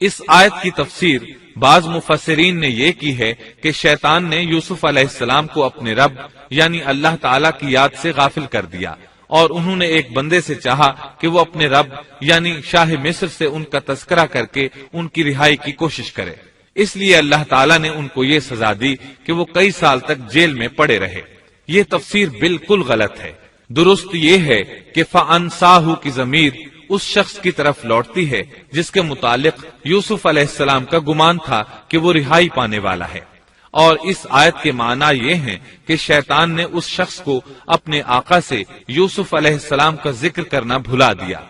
اس آیت کی تفسیر بعض مفسرین نے یہ کی ہے کہ شیطان نے یوسف علیہ السلام کو اپنے رب یعنی اللہ تعالیٰ کی یاد سے غافل کر دیا، اور انہوں نے ایک بندے سے چاہا کہ وہ اپنے رب یعنی شاہ مصر سے ان کا تذکرہ کر کے ان کی رہائی کی کوشش کرے. اس لیے اللہ تعالیٰ نے ان کو یہ سزا دی کہ وہ کئی سال تک جیل میں پڑے رہے. یہ تفسیر بالکل غلط ہے. درست یہ ہے کہ فَأَنْسَاهُ کی ضمیر اس شخص کی طرف لوٹتی ہے جس کے متعلق یوسف علیہ السلام کا گمان تھا کہ وہ رہائی پانے والا ہے. اور اس آیت کے معنی یہ ہیں کہ شیطان نے اس شخص کو اپنے آقا سے یوسف علیہ السلام کا ذکر کرنا بھلا دیا،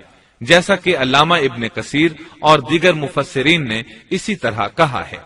جیسا کہ علامہ ابن کثیر اور دیگر مفسرین نے اسی طرح کہا ہے.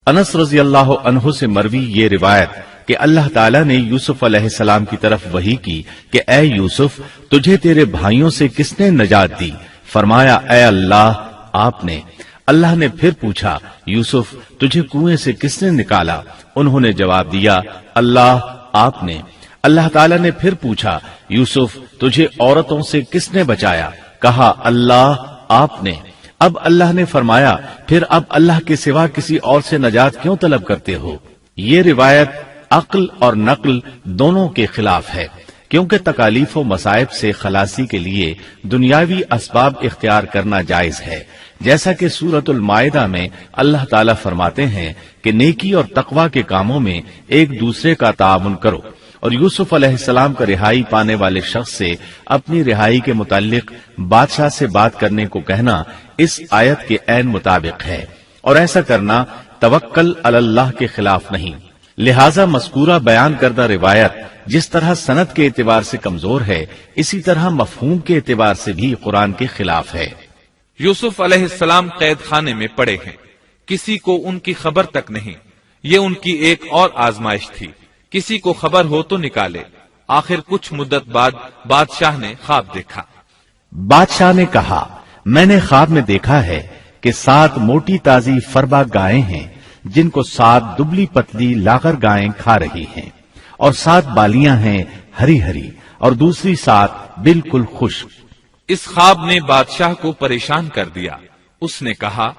انس رضی اللہ عنہ سے مروی یہ روایت کہ اللہ تعالیٰ نے یوسف علیہ السلام کی طرف وحی کی کہ اے یوسف، تجھے تیرے بھائیوں سے کس نے نجات دی؟ فرمایا، اے اللہ، آپ نے. اللہ نے پھر پوچھا، یوسف، تجھے کنویں سے کس نے نکالا؟ انہوں نے جواب دیا، اللہ، آپ نے. اللہ تعالیٰ نے پھر پوچھا، یوسف، تجھے عورتوں سے کس نے بچایا؟ کہا، اللہ، آپ نے. اب اللہ نے فرمایا، پھر اب اللہ کے سوا کسی اور سے نجات کیوں طلب کرتے ہو؟ یہ روایت عقل اور نقل دونوں کے خلاف ہے، کیونکہ تکالیف و مصائب سے خلاصی کے لیے دنیاوی اسباب اختیار کرنا جائز ہے، جیسا کہ سورۃ المائدہ میں اللہ تعالیٰ فرماتے ہیں کہ نیکی اور تقوی کے کاموں میں ایک دوسرے کا تعاون کرو. اور یوسف علیہ السلام کا رہائی پانے والے شخص سے اپنی رہائی کے متعلق بادشاہ سے بات کرنے کو کہنا اس آیت کے عین مطابق ہے، اور ایسا کرنا توکل علی اللہ کے خلاف نہیں. لہذا مذکورہ بیان کردہ روایت جس طرح سند کے اعتبار سے کمزور ہے، اسی طرح مفہوم کے اعتبار سے بھی قرآن کے خلاف ہے. یوسف علیہ السلام قید خانے میں پڑے ہیں، کسی کو ان کی خبر تک نہیں. یہ ان کی ایک اور آزمائش تھی، کسی کو خبر ہو تو نکالے. آخر کچھ مدت بعد بادشاہ نے خواب دیکھا۔ بادشاہ نے کہا، میں نے خواب میں دیکھا ہے کہ 7 موٹی تازی فربا گائیں ہیں جن کو 7 دبلی پتلی لاغر گائیں کھا رہی ہیں، اور 7 بالیاں ہیں ہری ہری اور دوسری 7 بالکل خشک۔ اس خواب نے بادشاہ کو پریشان کر دیا۔ اس نے کہا،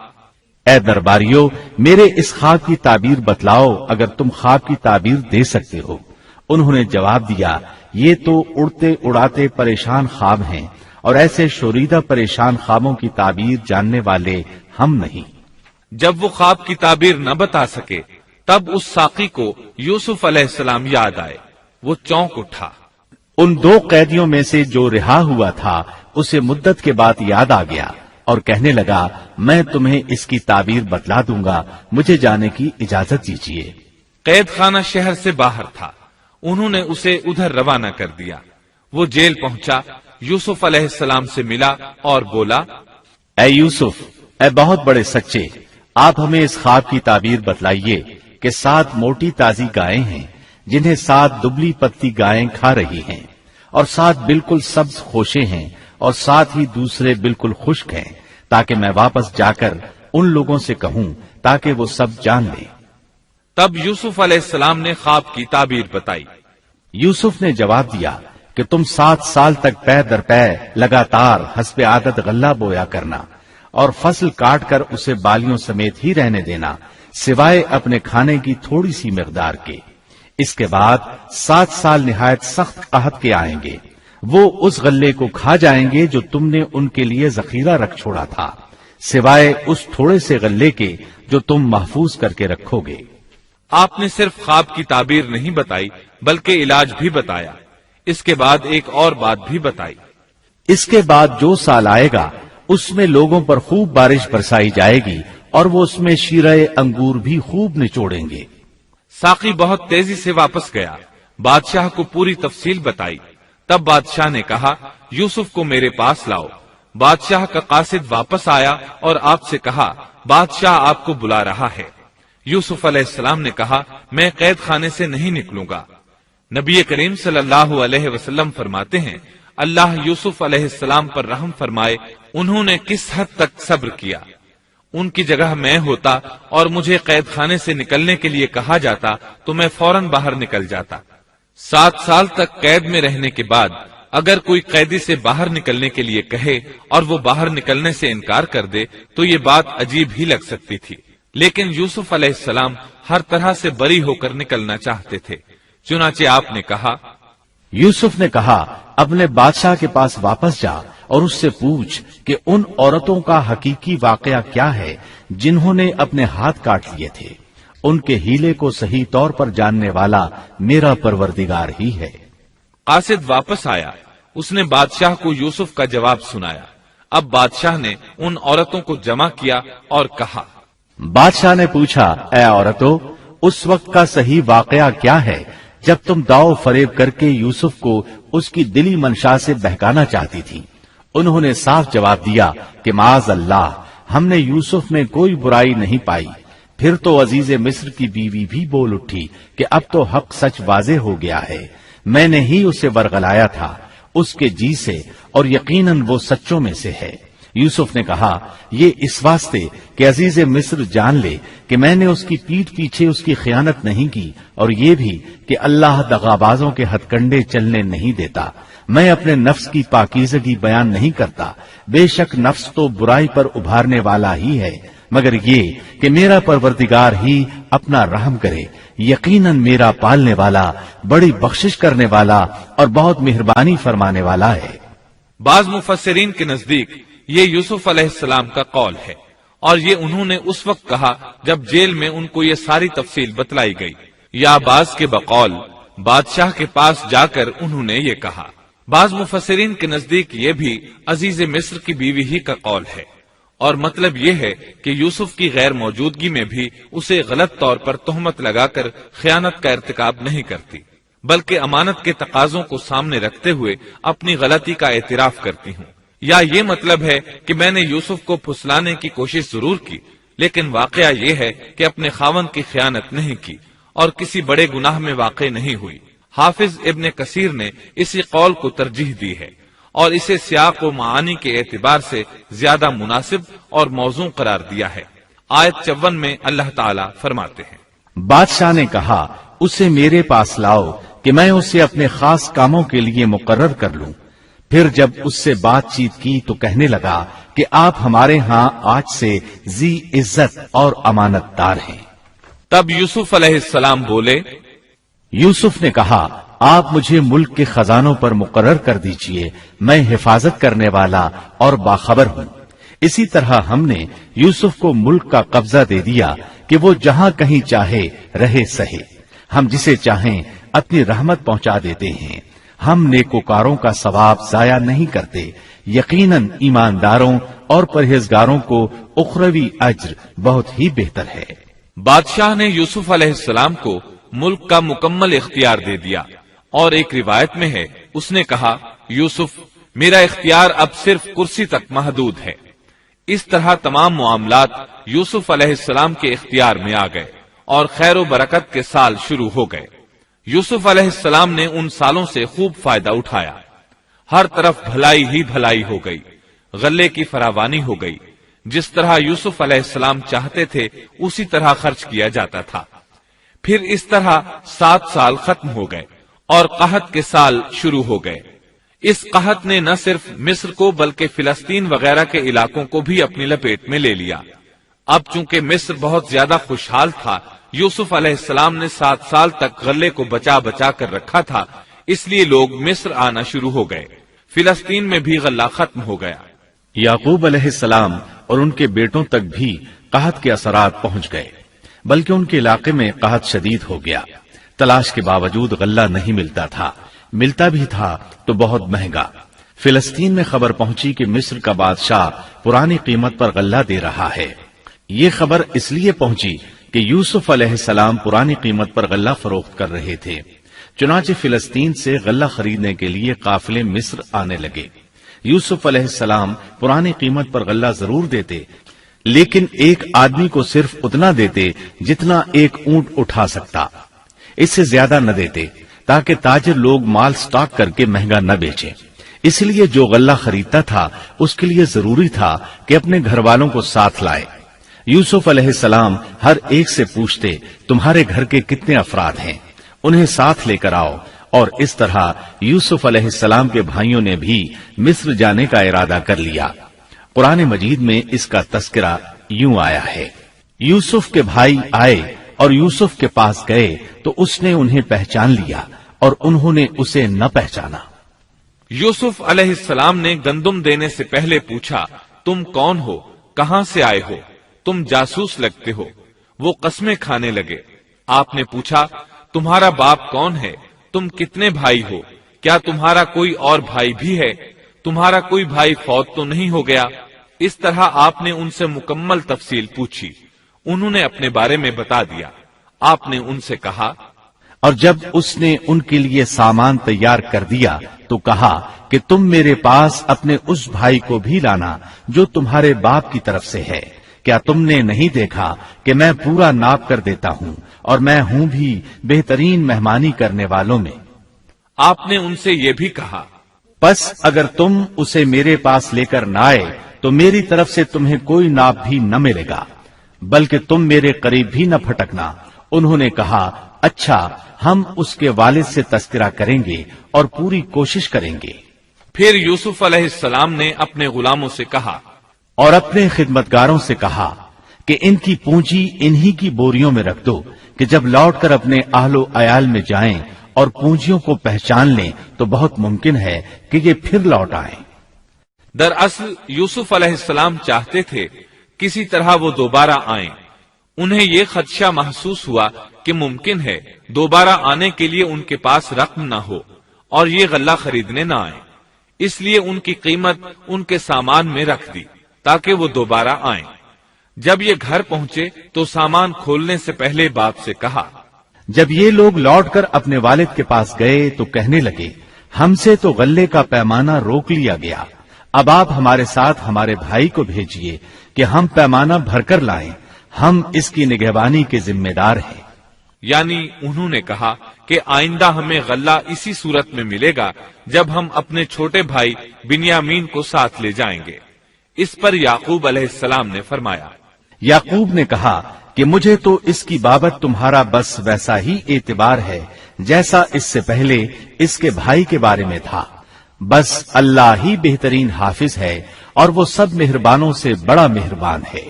اے درباریو، میرے اس خواب کی تعبیر بتلاؤ اگر تم خواب کی تعبیر دے سکتے ہو۔ انہوں نے جواب دیا، یہ تو اڑتے اڑاتے پریشان خواب ہیں، اور ایسے شوریدہ پریشان خوابوں کی تعبیر جاننے والے ہم نہیں۔ جب وہ خواب کی تعبیر نہ بتا سکے تب اس ساقی کو یوسف علیہ السلام یاد آئے۔ وہ چونک اٹھا۔ ان 2 قیدیوں میں سے جو رہا ہوا تھا اسے مدت کے بعد یاد آ گیا اور کہنے لگا، میں تمہیں اس کی تعبیر بتلا دوں گا، مجھے جانے کی اجازت دیجیے۔ قید خانہ شہر سے باہر تھا، انہوں نے اسے ادھر روانہ کر دیا۔ وہ جیل پہنچا، یوسف علیہ السلام سے ملا اور بولا، اے یوسف، اے بہت بڑے سچے، آپ ہمیں اس خواب کی تعبیر بتلائیے کہ 7 موٹی تازی گائیں ہیں جنہیں 7 دبلی پتلی گائیں کھا رہی ہیں، اور 7 بالکل سبز خوشے ہیں، اور 7 ہی دوسرے بالکل خشک ہیں، تاکہ میں واپس جا کر ان لوگوں سے کہوں تاکہ وہ سب جان لیں۔ تب یوسف علیہ السلام نے خواب کی تعبیر بتائی۔ یوسف نے جواب دیا کہ تم 7 سال تک پے در پے لگاتار حسب عادت غلہ بویا کرنا، اور فصل کاٹ کر اسے بالیوں سمیت ہی رہنے دینا، سوائے اپنے کھانے کی تھوڑی سی مقدار کے۔ اس کے بعد 7 سال نہایت سخت قحط کے آئیں گے، وہ اس غلے کو کھا جائیں گے جو تم نے ان کے لیے ذخیرہ رکھ چھوڑا تھا، سوائے اس تھوڑے سے غلے کے جو تم محفوظ کر کے رکھو گے۔ آپ نے صرف خواب کی تعبیر نہیں بتائی بلکہ علاج بھی بتایا۔ اس کے بعد ایک اور بات بھی بتائی۔ اس کے بعد جو سال آئے گا اس میں لوگوں پر خوب بارش برسائی جائے گی، اور وہ اس میں شیرہ انگور بھی خوب نچوڑیں گے۔ ساقی بہت تیزی سے واپس گیا، بادشاہ کو پوری تفصیل بتائی۔ تب بادشاہ نے کہا، یوسف کو میرے پاس لاؤ۔ بادشاہ کا قاصد واپس آیا اور آپ سے کہا، بادشاہ آپ کو بلا رہا ہے۔ یوسف علیہ السلام نے کہا، میں قید خانے سے نہیں نکلوں گا۔ نبی کریم صلی اللہ علیہ وسلم فرماتے ہیں، اللہ یوسف علیہ السلام پر رحم فرمائے، انہوں نے کس حد تک صبر کیا۔ ان کی جگہ میں ہوتا اور مجھے قید خانے سے نکلنے کے لیے کہا جاتا تو میں فوراً باہر نکل جاتا۔ 7 سال تک قید میں رہنے کے بعد اگر کوئی قیدی سے باہر نکلنے کے لیے کہے اور وہ باہر نکلنے سے انکار کر دے تو یہ بات عجیب ہی لگ سکتی تھی، لیکن یوسف علیہ السلام ہر طرح سے بری ہو کر نکلنا چاہتے تھے۔ چنانچہ آپ نے کہا، یوسف نے کہا، اپنے بادشاہ کے پاس واپس جا اور اس سے پوچھ کہ ان عورتوں کا حقیقی واقعہ کیا ہے جنہوں نے اپنے ہاتھ کاٹ لیے تھے۔ ان کے ہیلے کو صحیح طور پر جاننے والا میرا پروردگار ہی ہے۔ قاصد واپس آیا، اس نے بادشاہ کو یوسف کا جواب سنایا۔ اب بادشاہ نے ان عورتوں کو جمع کیا اور کہا، بادشاہ نے پوچھا، اے عورتوں، اس وقت کا صحیح واقعہ کیا ہے جب تم داؤ فریب کر کے یوسف کو اس کی دلی منشا سے بہکانا چاہتی تھی؟ انہوں نے صاف جواب دیا کہ معاذ اللہ، ہم نے یوسف میں کوئی برائی نہیں پائی۔ پھر تو عزیز مصر کی بیوی بھی بول اٹھی کہ اب تو حق سچ واضح ہو گیا ہے، میں نے ہی اسے ورغلایا تھا اس کے جی سے، اور یقیناً وہ سچوں میں سے ہے۔ یوسف نے کہا، یہ اس واسطے کہ عزیز مصر جان لے کہ میں نے اس کی پیٹھ پیچھے اس کی خیانت نہیں کی، اور یہ بھی کہ اللہ دغابازوں کے ہتھ کنڈے چلنے نہیں دیتا۔ میں اپنے نفس کی پاکیزگی بیان نہیں کرتا، بے شک نفس تو برائی پر ابھارنے والا ہی ہے، مگر یہ کہ میرا پروردگار ہی اپنا رحم کرے، یقیناً میرا پالنے والا، بڑی بخشش کرنے والا اور بہت مہربانی فرمانے والا ہے۔ بعض مفسرین کے نزدیک یہ یوسف علیہ السلام کا قول ہے، اور یہ انہوں نے اس وقت کہا جب جیل میں ان کو یہ ساری تفصیل بتلائی گئی، یا بعض کے بقول بادشاہ کے پاس جا کر انہوں نے یہ کہا۔ بعض مفسرین کے نزدیک یہ بھی عزیز مصر کی بیوی ہی کا قول ہے، اور مطلب یہ ہے کہ یوسف کی غیر موجودگی میں بھی اسے غلط طور پر تہمت لگا کر خیانت کا ارتکاب نہیں کرتی، بلکہ امانت کے تقاضوں کو سامنے رکھتے ہوئے اپنی غلطی کا اعتراف کرتی ہوں۔ یا یہ مطلب ہے کہ میں نے یوسف کو پھسلانے کی کوشش ضرور کی، لیکن واقعہ یہ ہے کہ اپنے خاوند کی خیانت نہیں کی اور کسی بڑے گناہ میں واقع نہیں ہوئی۔ حافظ ابن کثیر نے اسی قول کو ترجیح دی ہے اور اسے سیاق و معانی کے اعتبار سے زیادہ مناسب اور موزوں قرار دیا ہے۔ آیت 54 میں اللہ تعالی فرماتے ہیں، بادشاہ نے کہا اسے میرے پاس لاؤ کہ میں اسے اپنے خاص کاموں کے لیے مقرر کر لوں۔ پھر جب اس سے بات چیت کی تو کہنے لگا کہ آپ ہمارے ہاں آج سے ذی عزت اور امانت دار ہیں۔ تب یوسف علیہ السلام بولے، یوسف نے کہا آپ مجھے ملک کے خزانوں پر مقرر کر دیجئے، میں حفاظت کرنے والا اور باخبر ہوں۔ اسی طرح ہم نے یوسف کو ملک کا قبضہ دے دیا کہ وہ جہاں کہیں چاہے رہے سہے، ہم جسے چاہیں اپنی رحمت پہنچا دیتے ہیں، ہم نیکوکاروں کا ثواب ضائع نہیں کرتے، یقیناً ایمانداروں اور پرہیزگاروں کو اخروی اجر بہت ہی بہتر ہے۔ بادشاہ نے یوسف علیہ السلام کو ملک کا مکمل اختیار دے دیا، اور ایک روایت میں ہے اس نے کہا، یوسف میرا اختیار اب صرف کرسی تک محدود ہے۔ اس طرح تمام معاملات یوسف علیہ السلام کے اختیار میں آ گئے اور خیر و برکت کے سال شروع ہو گئے۔ یوسف علیہ السلام نے ان سالوں سے خوب فائدہ اٹھایا، ہر طرف بھلائی ہی بھلائی ہو گئی، غلے کی فراوانی ہو گئی، جس طرح یوسف علیہ السلام چاہتے تھے اسی طرح خرچ کیا جاتا تھا۔ پھر اس طرح 7 سال ختم ہو گئے اور قحط کے سال شروع ہو گئے۔ اس قحط نے نہ صرف مصر کو بلکہ فلسطین وغیرہ کے علاقوں کو بھی اپنی لپیٹ میں لے لیا۔ اب چونکہ مصر بہت زیادہ خوشحال تھا، یوسف علیہ السلام نے 7 سال تک غلے کو بچا بچا کر رکھا تھا، اس لیے لوگ مصر آنا شروع ہو گئے۔ فلسطین میں بھی غلہ ختم ہو گیا۔ یعقوب علیہ السلام اور ان کے بیٹوں تک بھی قحط کے اثرات پہنچ گئے، بلکہ ان کے علاقے میں قحط شدید ہو گیا۔ تلاش کے باوجود غلہ نہیں ملتا تھا، ملتا بھی تھا تو بہت مہنگا۔ فلسطین میں خبر پہنچی کہ مصر کا بادشاہ پرانی قیمت پر غلہ دے رہا ہے۔ یہ خبر اس لیے پہنچی کہ یوسف علیہ السلام پرانی قیمت پر غلہ فروخت کر رہے تھے، چنانچہ فلسطین سے غلہ خریدنے کے لیے قافلے مصر آنے لگے۔ یوسف علیہ السلام پرانی قیمت پر غلہ ضرور دیتے، لیکن ایک آدمی کو صرف اتنا دیتے جتنا ایک اونٹ اٹھا سکتا، اس سے زیادہ نہ دیتے، تاکہ تاجر لوگ مال سٹاک کر کے مہنگا نہ بیچیں۔ اس لیے جو غلہ خریدتا تھا اس کے لیے ضروری تھا کہ اپنے گھر والوں کو ساتھ لائے۔ یوسف علیہ السلام ہر ایک سے پوچھتے، تمہارے گھر کے کتنے افراد ہیں، انہیں ساتھ لے کر آؤ، اور اس طرح یوسف علیہ السلام کے بھائیوں نے بھی مصر جانے کا ارادہ کر لیا۔ قرآن مجید میں اس کا تذکرہ یوں آیا ہے، یوسف کے بھائی آئے اور یوسف کے پاس گئے تو اس نے انہیں پہچان لیا اور انہوں نے اسے نہ پہچانا۔ یوسف علیہ السلام نے گندم دینے سے پہلے پوچھا، تم کون ہو، کہاں سے آئے ہو، تم جاسوس لگتے ہو۔ وہ قسمیں کھانے لگے۔ آپ نے پوچھا، تمہارا باپ کون ہے، تم کتنے بھائی ہو، کیا تمہارا کوئی اور بھائی بھی ہے، تمہارا کوئی بھائی فوت تو نہیں ہو گیا؟ اس طرح آپ نے ان سے مکمل تفصیل پوچھی، انہوں نے اپنے بارے میں بتا دیا۔ آپ نے ان سے کہا، اور جب اس نے ان کے لیے سامان تیار کر دیا تو کہا کہ تم میرے پاس اپنے اس بھائی کو بھی لانا جو تمہارے باپ کی طرف سے ہے۔ کیا تم نے نہیں دیکھا کہ میں پورا ناپ کر دیتا ہوں اور میں ہوں بھی بہترین مہمانی کرنے والوں میں؟ آپ نے ان سے یہ بھی کہا، پس اگر تم اسے میرے پاس لے کر نہ آئے تو میری طرف سے تمہیں کوئی ناپ بھی نہ ملے گا، بلکہ تم میرے قریب بھی نہ پھٹکنا۔ انہوں نے کہا، اچھا، ہم اس کے والد سے تذکرہ کریں گے اور پوری کوشش کریں گے۔ پھر یوسف علیہ السلام نے اپنے غلاموں سے کہا اور اپنے خدمتگاروں سے کہا کہ ان کی پونجی انہی کی بوریوں میں رکھ دو کہ جب لوٹ کر اپنے اہل و عیال میں جائیں اور پونجیوں کو پہچان لیں تو بہت ممکن ہے کہ یہ پھر لوٹ آئیں۔ دراصل یوسف علیہ السلام چاہتے تھے کسی طرح وہ دوبارہ آئیں۔ انہیں یہ خدشہ محسوس ہوا کہ ممکن ہے دوبارہ آنے کے لیے ان کے پاس رقم نہ ہو اور یہ غلہ خریدنے نہ آئیں، اس لیے ان کی قیمت ان کے سامان میں رکھ دی تاکہ وہ دوبارہ آئیں۔ جب یہ گھر پہنچے تو سامان کھولنے سے پہلے باپ سے کہا، جب یہ لوگ لوٹ کر اپنے والد کے پاس گئے تو کہنے لگے، ہم سے تو غلے کا پیمانہ روک لیا گیا، اب آپ ہمارے ساتھ ہمارے بھائی کو بھیجیے کہ ہم پیمانہ بھر کر لائیں، ہم اس کی نگہبانی کے ذمہ دار ہیں۔ یعنی انہوں نے کہا کہ آئندہ ہمیں غلہ اسی صورت میں ملے گا جب ہم اپنے چھوٹے بھائی بنیامین کو ساتھ لے جائیں گے۔ اس پر یعقوب علیہ السلام نے فرمایا، یعقوب نے کہا کہ مجھے تو اس کی بابت تمہارا بس ویسا ہی اعتبار ہے جیسا اس سے پہلے اس کے بھائی کے بارے میں تھا، بس اللہ ہی بہترین حافظ ہے اور وہ سب مہربانوں سے بڑا مہربان ہے۔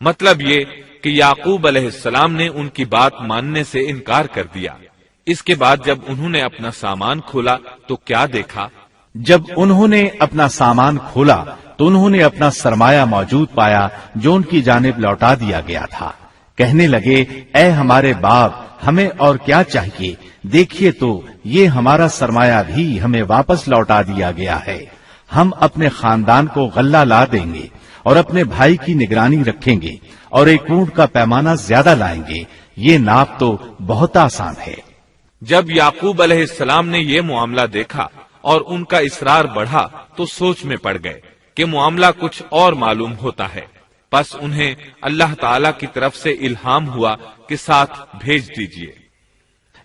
مطلب یہ کہ یعقوب علیہ السلام نے ان کی بات ماننے سے انکار کر دیا۔ اس کے بعد جب انہوں نے اپنا سامان کھولا تو کیا دیکھا؟ جب انہوں نے اپنا سامان کھولا تو انہوں نے اپنا سرمایہ موجود پایا جو ان کی جانب لوٹا دیا گیا تھا۔ کہنے لگے، اے ہمارے باپ، ہمیں اور کیا چاہیے؟ دیکھیے تو یہ ہمارا سرمایہ بھی ہمیں واپس لوٹا دیا گیا ہے۔ ہم اپنے خاندان کو غلہ لا دیں گے اور اپنے بھائی کی نگرانی رکھیں گے اور ایک اونٹ کا پیمانہ زیادہ لائیں گے۔ یہ ناپ تو بہت آسان ہے۔ جب یعقوب علیہ السلام نے یہ معاملہ دیکھا اور ان کا اصرار بڑھا تو سوچ میں پڑ گئے کہ معاملہ کچھ اور معلوم ہوتا ہے۔ پس انہیں اللہ تعالی کی طرف سے الہام ہوا کہ ساتھ بھیج دیجیے۔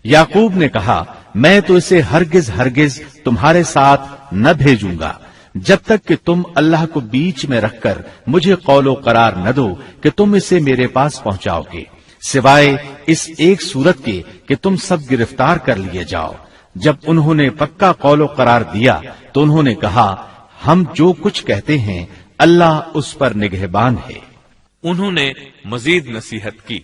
یعقوب نے کہا، میں تو اسے ہرگز ہرگز تمہارے ساتھ نہ بھیجوں گا جب تک کہ تم اللہ کو بیچ میں رکھ کر مجھے قول و قرار نہ دو کہ تم اسے میرے پاس پہنچاؤ گے، سوائے اس ایک صورت کے کہ تم سب گرفتار کر لیے جاؤ۔ جب انہوں نے پکا قول و قرار دیا تو انہوں نے کہا، ہم جو کچھ کہتے ہیں اللہ اس پر نگہبان ہے۔ انہوں نے مزید نصیحت کی،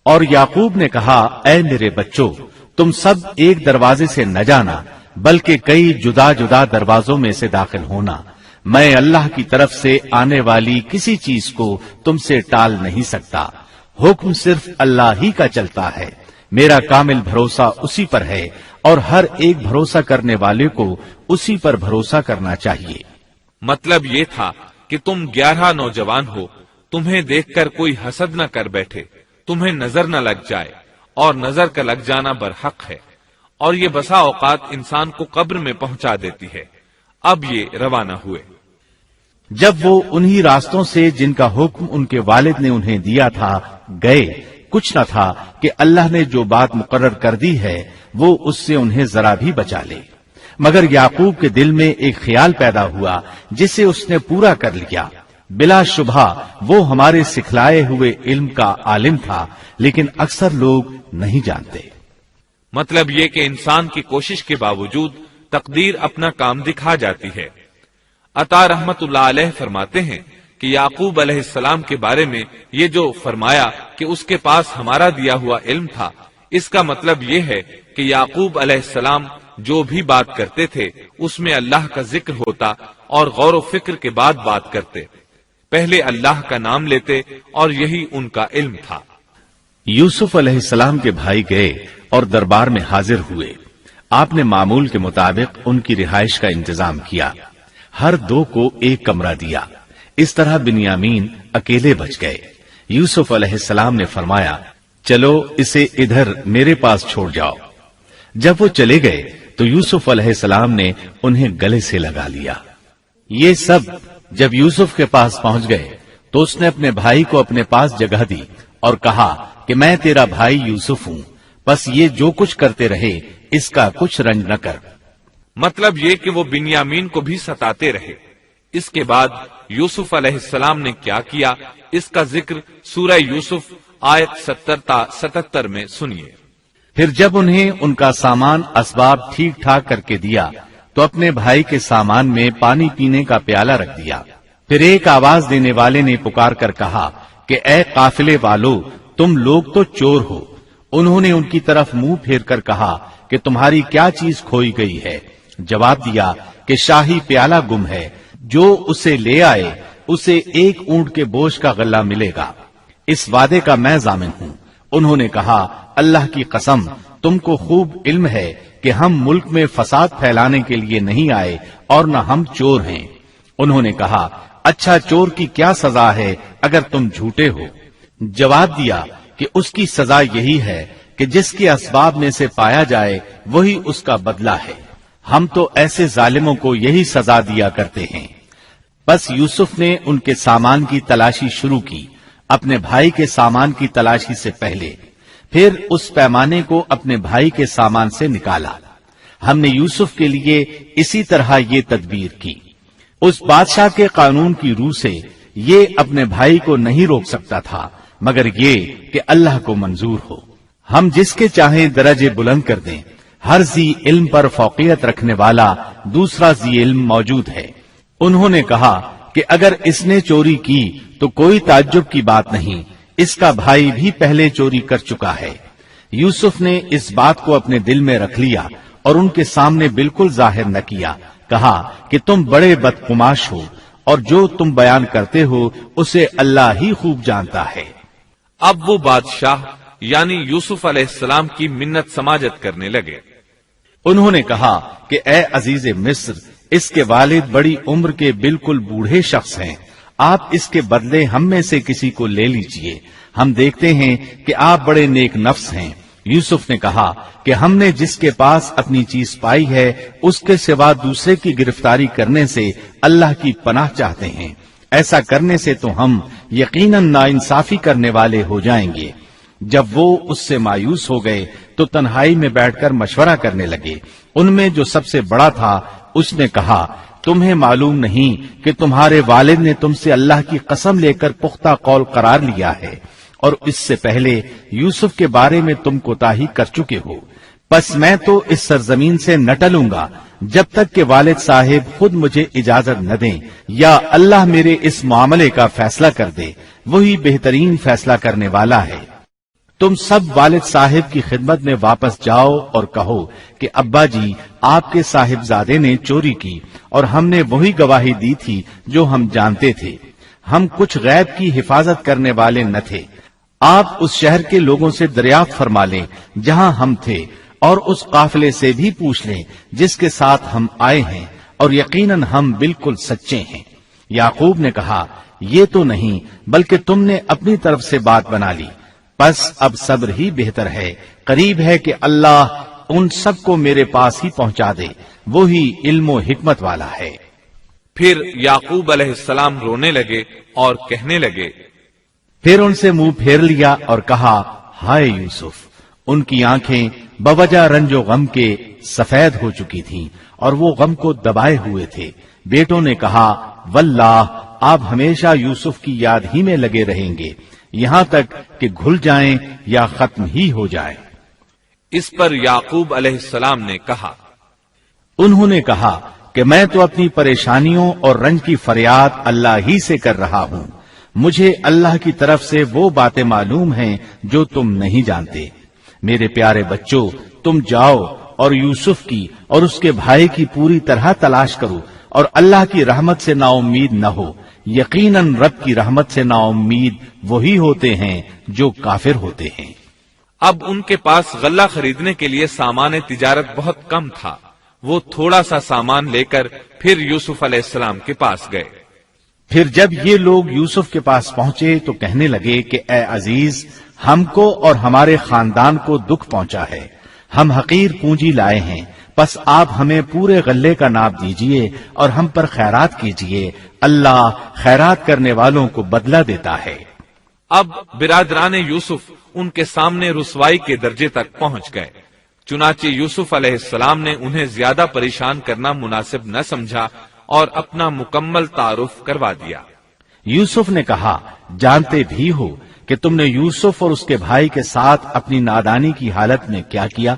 اور یعقوب نے کہا، اے میرے بچوں، تم سب ایک دروازے سے نہ جانا بلکہ کئی جدا جدا دروازوں میں سے داخل ہونا۔ میں اللہ کی طرف سے آنے والی کسی چیز کو تم سے ٹال نہیں سکتا، حکم صرف اللہ ہی کا چلتا ہے۔ میرا کامل بھروسہ اسی پر ہے اور ہر ایک بھروسہ کرنے والے کو اسی پر بھروسہ کرنا چاہیے۔ مطلب یہ تھا کہ تم 11 نوجوان ہو، تمہیں دیکھ کر کوئی حسد نہ کر بیٹھے، تمہیں نظر نہ لگ جائے، اور نظر کا لگ جانا برحق ہے، اور یہ بسا اوقات انسان کو قبر میں پہنچا دیتی ہے۔ اب یہ روانہ ہوئے۔ جب وہ انہی راستوں سے جن کا حکم ان کے والد نے انہیں دیا تھا گئے، کچھ نہ تھا کہ اللہ نے جو بات مقرر کر دی ہے وہ اس سے انہیں ذرا بھی بچا لے، مگر یعقوب کے دل میں ایک خیال پیدا ہوا جسے اس نے پورا کر لیا۔ بلا شبہ وہ ہمارے سکھلائے ہوئے علم کا عالم تھا، لیکن اکثر لوگ نہیں جانتے۔ مطلب یہ کہ انسان کی کوشش کے باوجود تقدیر اپنا کام دکھا جاتی ہے۔ عطا رحمت اللہ علیہ فرماتے ہیں کہ یعقوب علیہ السلام کے بارے میں یہ جو فرمایا کہ اس کے پاس ہمارا دیا ہوا علم تھا، اس کا مطلب یہ ہے کہ یعقوب علیہ السلام جو بھی بات کرتے تھے اس میں اللہ کا ذکر ہوتا اور غور و فکر کے بعد بات کرتے، پہلے اللہ کا نام لیتے، اور یہی ان کا علم تھا۔ یوسف علیہ السلام کے بھائی گئے اور دربار میں حاضر ہوئے۔ آپ نے معمول کے مطابق ان کی رہائش کا انتظام کیا، ہر دو کو ایک کمرہ دیا۔ اس طرح بنیامین اکیلے بچ گئے۔ یوسف علیہ السلام نے فرمایا، چلو اسے ادھر میرے پاس چھوڑ جاؤ۔ جب وہ چلے گئے تو یوسف علیہ السلام نے انہیں گلے سے لگا لیا۔ یہ سب جب یوسف کے پاس پہنچ گئے تو اس نے اپنے بھائی کو اپنے پاس جگہ دی اور کہا کہ میں تیرا بھائی یوسف ہوں، بس یہ جو کچھ کرتے رہے اس کا کچھ رنج نہ کر۔ مطلب یہ کہ وہ بنیامین کو بھی ستاتے رہے۔ اس کے بعد یوسف علیہ السلام نے کیا کیا، اس کا ذکر سورہ یوسف آیت 70 تا 77 میں سنیے۔ پھر جب انہیں ان کا سامان اسباب ٹھیک ٹھاک کر کے دیا تو اپنے بھائی کے سامان میں پانی پینے کا پیالہ رکھ دیا۔ پھر ایک آواز دینے والے نے پکار کر کہا کہ اے قافلے والو، تم لوگ تو چور ہو۔ انہوں نے ان کی طرف منہ پھیر کر کہا کہ تمہاری کیا چیز کھوئی گئی ہے؟ جواب دیا کہ شاہی پیالہ گم ہے، جو اسے لے آئے اسے ایک اونٹ کے بوجھ کا غلہ ملے گا۔ اس وعدے کا میں ضامن ہوں۔ انہوں نے کہا، اللہ کی قسم، تم کو خوب علم ہے کہ ہم ملک میں فساد پھیلانے کے لیے نہیں آئے اور نہ ہم چور ہیں۔ انہوں نے کہا، اچھا چور کی کیا سزا ہے اگر تم جھوٹے ہو؟ جواب دیا کہ اس کی سزا یہی ہے کہ جس کے اسباب میں سے پایا جائے وہی اس کا بدلہ ہے۔ ہم تو ایسے ظالموں کو یہی سزا دیا کرتے ہیں۔ بس یوسف نے ان کے سامان کی تلاشی شروع کی، اپنے بھائی کے سامان کی تلاشی سے پہلے۔ پھر اس پیمانے کو اپنے بھائی کے سامان سے نکالا. ہم نے یوسف کے لیے اسی طرح یہ تدبیر کی. اس بادشاہ کے قانون کی روح سے یہ اپنے بھائی کو نہیں روک سکتا تھا مگر یہ کہ اللہ کو منظور ہو. ہم جس کے چاہیں درجے بلند کر دیں. ہر ذی علم پر فوقیت رکھنے والا دوسرا ذی علم موجود ہے. انہوں نے کہا کہ اگر اس نے چوری کی تو کوئی تعجب کی بات نہیں، اس کا بھائی بھی پہلے چوری کر چکا ہے. یوسف نے اس بات کو اپنے دل میں رکھ لیا اور ان کے سامنے بالکل ظاہر نہ کیا. کہا کہ تم بڑے بدقماش ہو اور جو تم بیان کرتے ہو اسے اللہ ہی خوب جانتا ہے. اب وہ بادشاہ یعنی یوسف علیہ السلام کی منت سماجت کرنے لگے. انہوں نے کہا کہ اے عزیز مصر، اس کے والد بڑی عمر کے بالکل بوڑھے شخص ہیں. آپ اس کے بدلے ہم میں سے کسی کو لے لیجئے. ہم دیکھتے ہیں کہ آپ بڑے نیک نفس ہیں. یوسف نے کہا کہ ہم نے جس کے پاس اپنی چیز پائی ہے اس کے سوا دوسرے کی گرفتاری کرنے سے اللہ کی پناہ چاہتے ہیں. ایسا کرنے سے تو ہم یقیناً ناانصافی کرنے والے ہو جائیں گے. جب وہ اس سے مایوس ہو گئے تو تنہائی میں بیٹھ کر مشورہ کرنے لگے. ان میں جو سب سے بڑا تھا اس نے کہا تمہیں معلوم نہیں کہ تمہارے والد نے تم سے اللہ کی قسم لے کر پختہ قول قرار لیا ہے اور اس سے پہلے یوسف کے بارے میں تم کوتاہی کر چکے ہو. پس میں تو اس سرزمین سے نہ ٹلوں گا جب تک کہ والد صاحب خود مجھے اجازت نہ دیں یا اللہ میرے اس معاملے کا فیصلہ کر دے. وہی بہترین فیصلہ کرنے والا ہے. تم سب والد صاحب کی خدمت میں واپس جاؤ اور کہو کہ ابا جی آپ کے صاحبزادے نے چوری کی اور ہم نے وہی گواہی دی تھی جو ہم جانتے تھے. ہم کچھ غیب کی حفاظت کرنے والے نہ تھے. آپ اس شہر کے لوگوں سے دریافت فرما لیں جہاں ہم تھے اور اس قافلے سے بھی پوچھ لیں جس کے ساتھ ہم آئے ہیں اور یقیناً ہم بالکل سچے ہیں. یعقوب نے کہا یہ تو نہیں بلکہ تم نے اپنی طرف سے بات بنا لی. پس اب صبر ہی بہتر ہے. قریب ہے کہ اللہ ان سب کو میرے پاس ہی پہنچا دے. وہی علم و حکمت والا ہے. پھر یعقوب علیہ السلام رونے لگے اور کہنے لگے. پھر ان سے منہ پھیر لیا اور کہا ہائے یوسف. ان کی آنکھیں بوجہ رنج و غم کے سفید ہو چکی تھیں اور وہ غم کو دبائے ہوئے تھے. بیٹوں نے کہا واللہ آپ ہمیشہ یوسف کی یاد ہی میں لگے رہیں گے یہاں تک کہ گھل جائیں یا ختم ہی ہو جائیں. اس پر یعقوب علیہ السلام نے کہا انہوں نے کہا کہ میں تو اپنی پریشانیوں اور رنج کی فریاد اللہ ہی سے کر رہا ہوں. مجھے اللہ کی طرف سے وہ باتیں معلوم ہیں جو تم نہیں جانتے. میرے پیارے بچوں تم جاؤ اور یوسف کی اور اس کے بھائی کی پوری طرح تلاش کرو اور اللہ کی رحمت سے نا امید نہ ہو. یقیناً رب کی رحمت سے نا امید وہی ہوتے ہیں جو کافر ہوتے ہیں. اب ان کے پاس غلہ خریدنے کے لیے سامان تجارت بہت کم تھا. وہ تھوڑا سا سامان لے کر پھر یوسف علیہ السلام کے پاس گئے. پھر جب یہ لوگ یوسف کے پاس پہنچے تو کہنے لگے کہ اے عزیز ہم کو اور ہمارے خاندان کو دکھ پہنچا ہے. ہم حقیر پونجی لائے ہیں. پس آپ ہمیں پورے غلے کا ناپ دیجئے اور ہم پر خیرات کیجئے. اللہ خیرات کرنے والوں کو بدلہ دیتا ہے. اب برادران یوسف ان کے سامنے رسوائی کے درجے تک پہنچ گئے. چنانچہ یوسف علیہ السلام نے انہیں زیادہ پریشان کرنا مناسب نہ سمجھا اور اپنا مکمل تعارف کروا دیا. یوسف نے کہا جانتے بھی ہو کہ تم نے یوسف اور اس کے بھائی کے ساتھ اپنی نادانی کی حالت میں کیا کیا.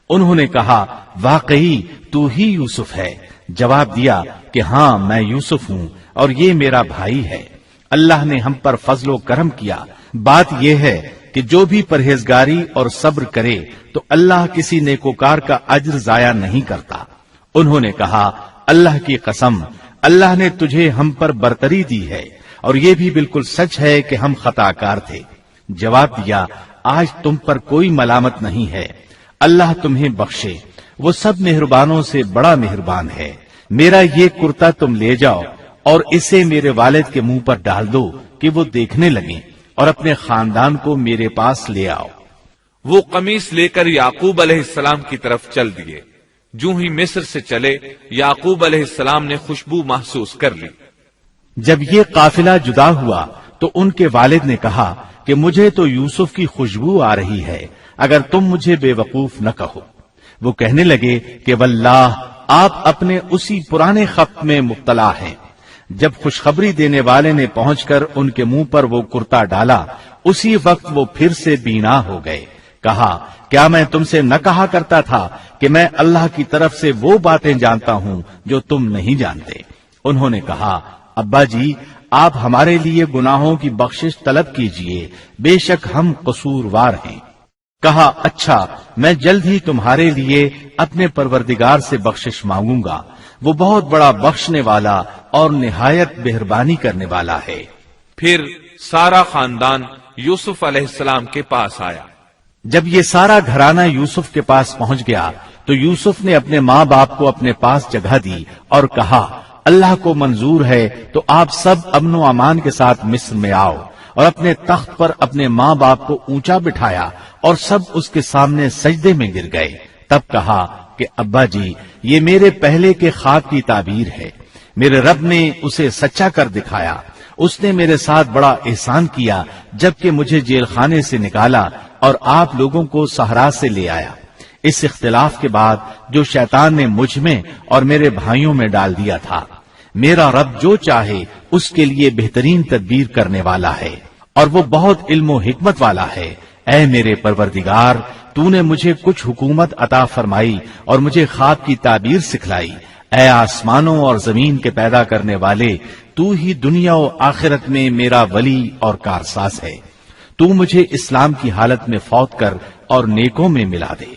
انہوں نے کہا واقعی تو ہی یوسف ہے. جواب دیا کہ ہاں میں یوسف ہوں اور یہ میرا بھائی ہے. اللہ نے ہم پر فضل و کرم کیا. بات یہ ہے کہ جو بھی پرہیزگاری اور صبر کرے تو اللہ کسی نیکوکار کا اجر ضائع نہیں کرتا. انہوں نے کہا اللہ کی قسم اللہ نے تجھے ہم پر برتری دی ہے اور یہ بھی بالکل سچ ہے کہ ہم خطا کار تھے. جواب دیا آج تم پر کوئی ملامت نہیں ہے. اللہ تمہیں بخشے. وہ سب مہربانوں سے بڑا مہربان ہے. میرا یہ کرتا تم لے جاؤ اور اسے میرے والد کے منہ پر ڈال دو کہ وہ دیکھنے لگیں اور اپنے خاندان کو میرے پاس لے آؤ. وہ قمیص لے کر یعقوب علیہ السلام کی طرف چل دیے. جو ہی مصر سے چلے یعقوب علیہ السلام نے خوشبو محسوس کر لی. جب یہ قافلہ جدا ہوا تو ان کے والد نے کہا کہ مجھے تو یوسف کی خوشبو آ رہی ہے، اگر تم مجھے بے وقوف نہ کہو۔ وہ کہنے لگے کہ واللہ آپ اپنے اسی پرانے خط میں مبتلا ہیں۔ جب خوشخبری دینے والے نے پہنچ کر ان کے منہ پر وہ کرتا ڈالا، اسی وقت وہ پھر سے بینا ہو گئے۔ کہا کیا میں تم سے نہ کہا کرتا تھا کہ میں اللہ کی طرف سے وہ باتیں جانتا ہوں جو تم نہیں جانتے؟ انہوں نے کہا ابا جی آپ ہمارے لیے گناہوں کی بخشش طلب کیجئے، بے شک ہم قصوروار ہیں۔ کہا اچھا میں جلد ہی تمہارے لیے اپنے پروردگار سے بخشش مانگوں گا، وہ بہت بڑا بخشنے والا اور نہایت مہربانی کرنے والا ہے۔ پھر سارا خاندان یوسف علیہ السلام کے پاس آیا۔ جب یہ سارا گھرانہ یوسف کے پاس پہنچ گیا تو یوسف نے اپنے ماں باپ کو اپنے پاس جگہ دی اور کہا اللہ کو منظور ہے تو آپ سب امن و امان کے ساتھ مصر میں آؤ، اور اپنے تخت پر اپنے ماں باپ کو اونچا بٹھایا اور سب اس کے سامنے سجدے میں گر گئے۔ تب کہا کہ ابا جی یہ میرے پہلے کے خواب کی تعبیر ہے، میرے رب نے اسے سچا کر دکھایا، اس نے میرے ساتھ بڑا احسان کیا جبکہ مجھے جیل خانے سے نکالا اور آپ لوگوں کو صحرا سے لے آیا۔ اس اختلاف کے بعد جو شیطان نے مجھ میں اور میرے بھائیوں میں ڈال دیا تھا، میرا رب جو چاہے اس کے لیے بہترین تدبیر کرنے والا ہے، اور وہ بہت علم و حکمت والا ہے۔ اے میرے پروردگار تو نے مجھے کچھ حکومت عطا فرمائی اور مجھے خواب کی تعبیر سکھلائی۔ اے آسمانوں اور زمین کے پیدا کرنے والے، تو ہی دنیا و آخرت میں میرا ولی اور کارساز ہے۔ تو مجھے اسلام کی حالت میں فوت کر اور نیکوں میں ملا دے۔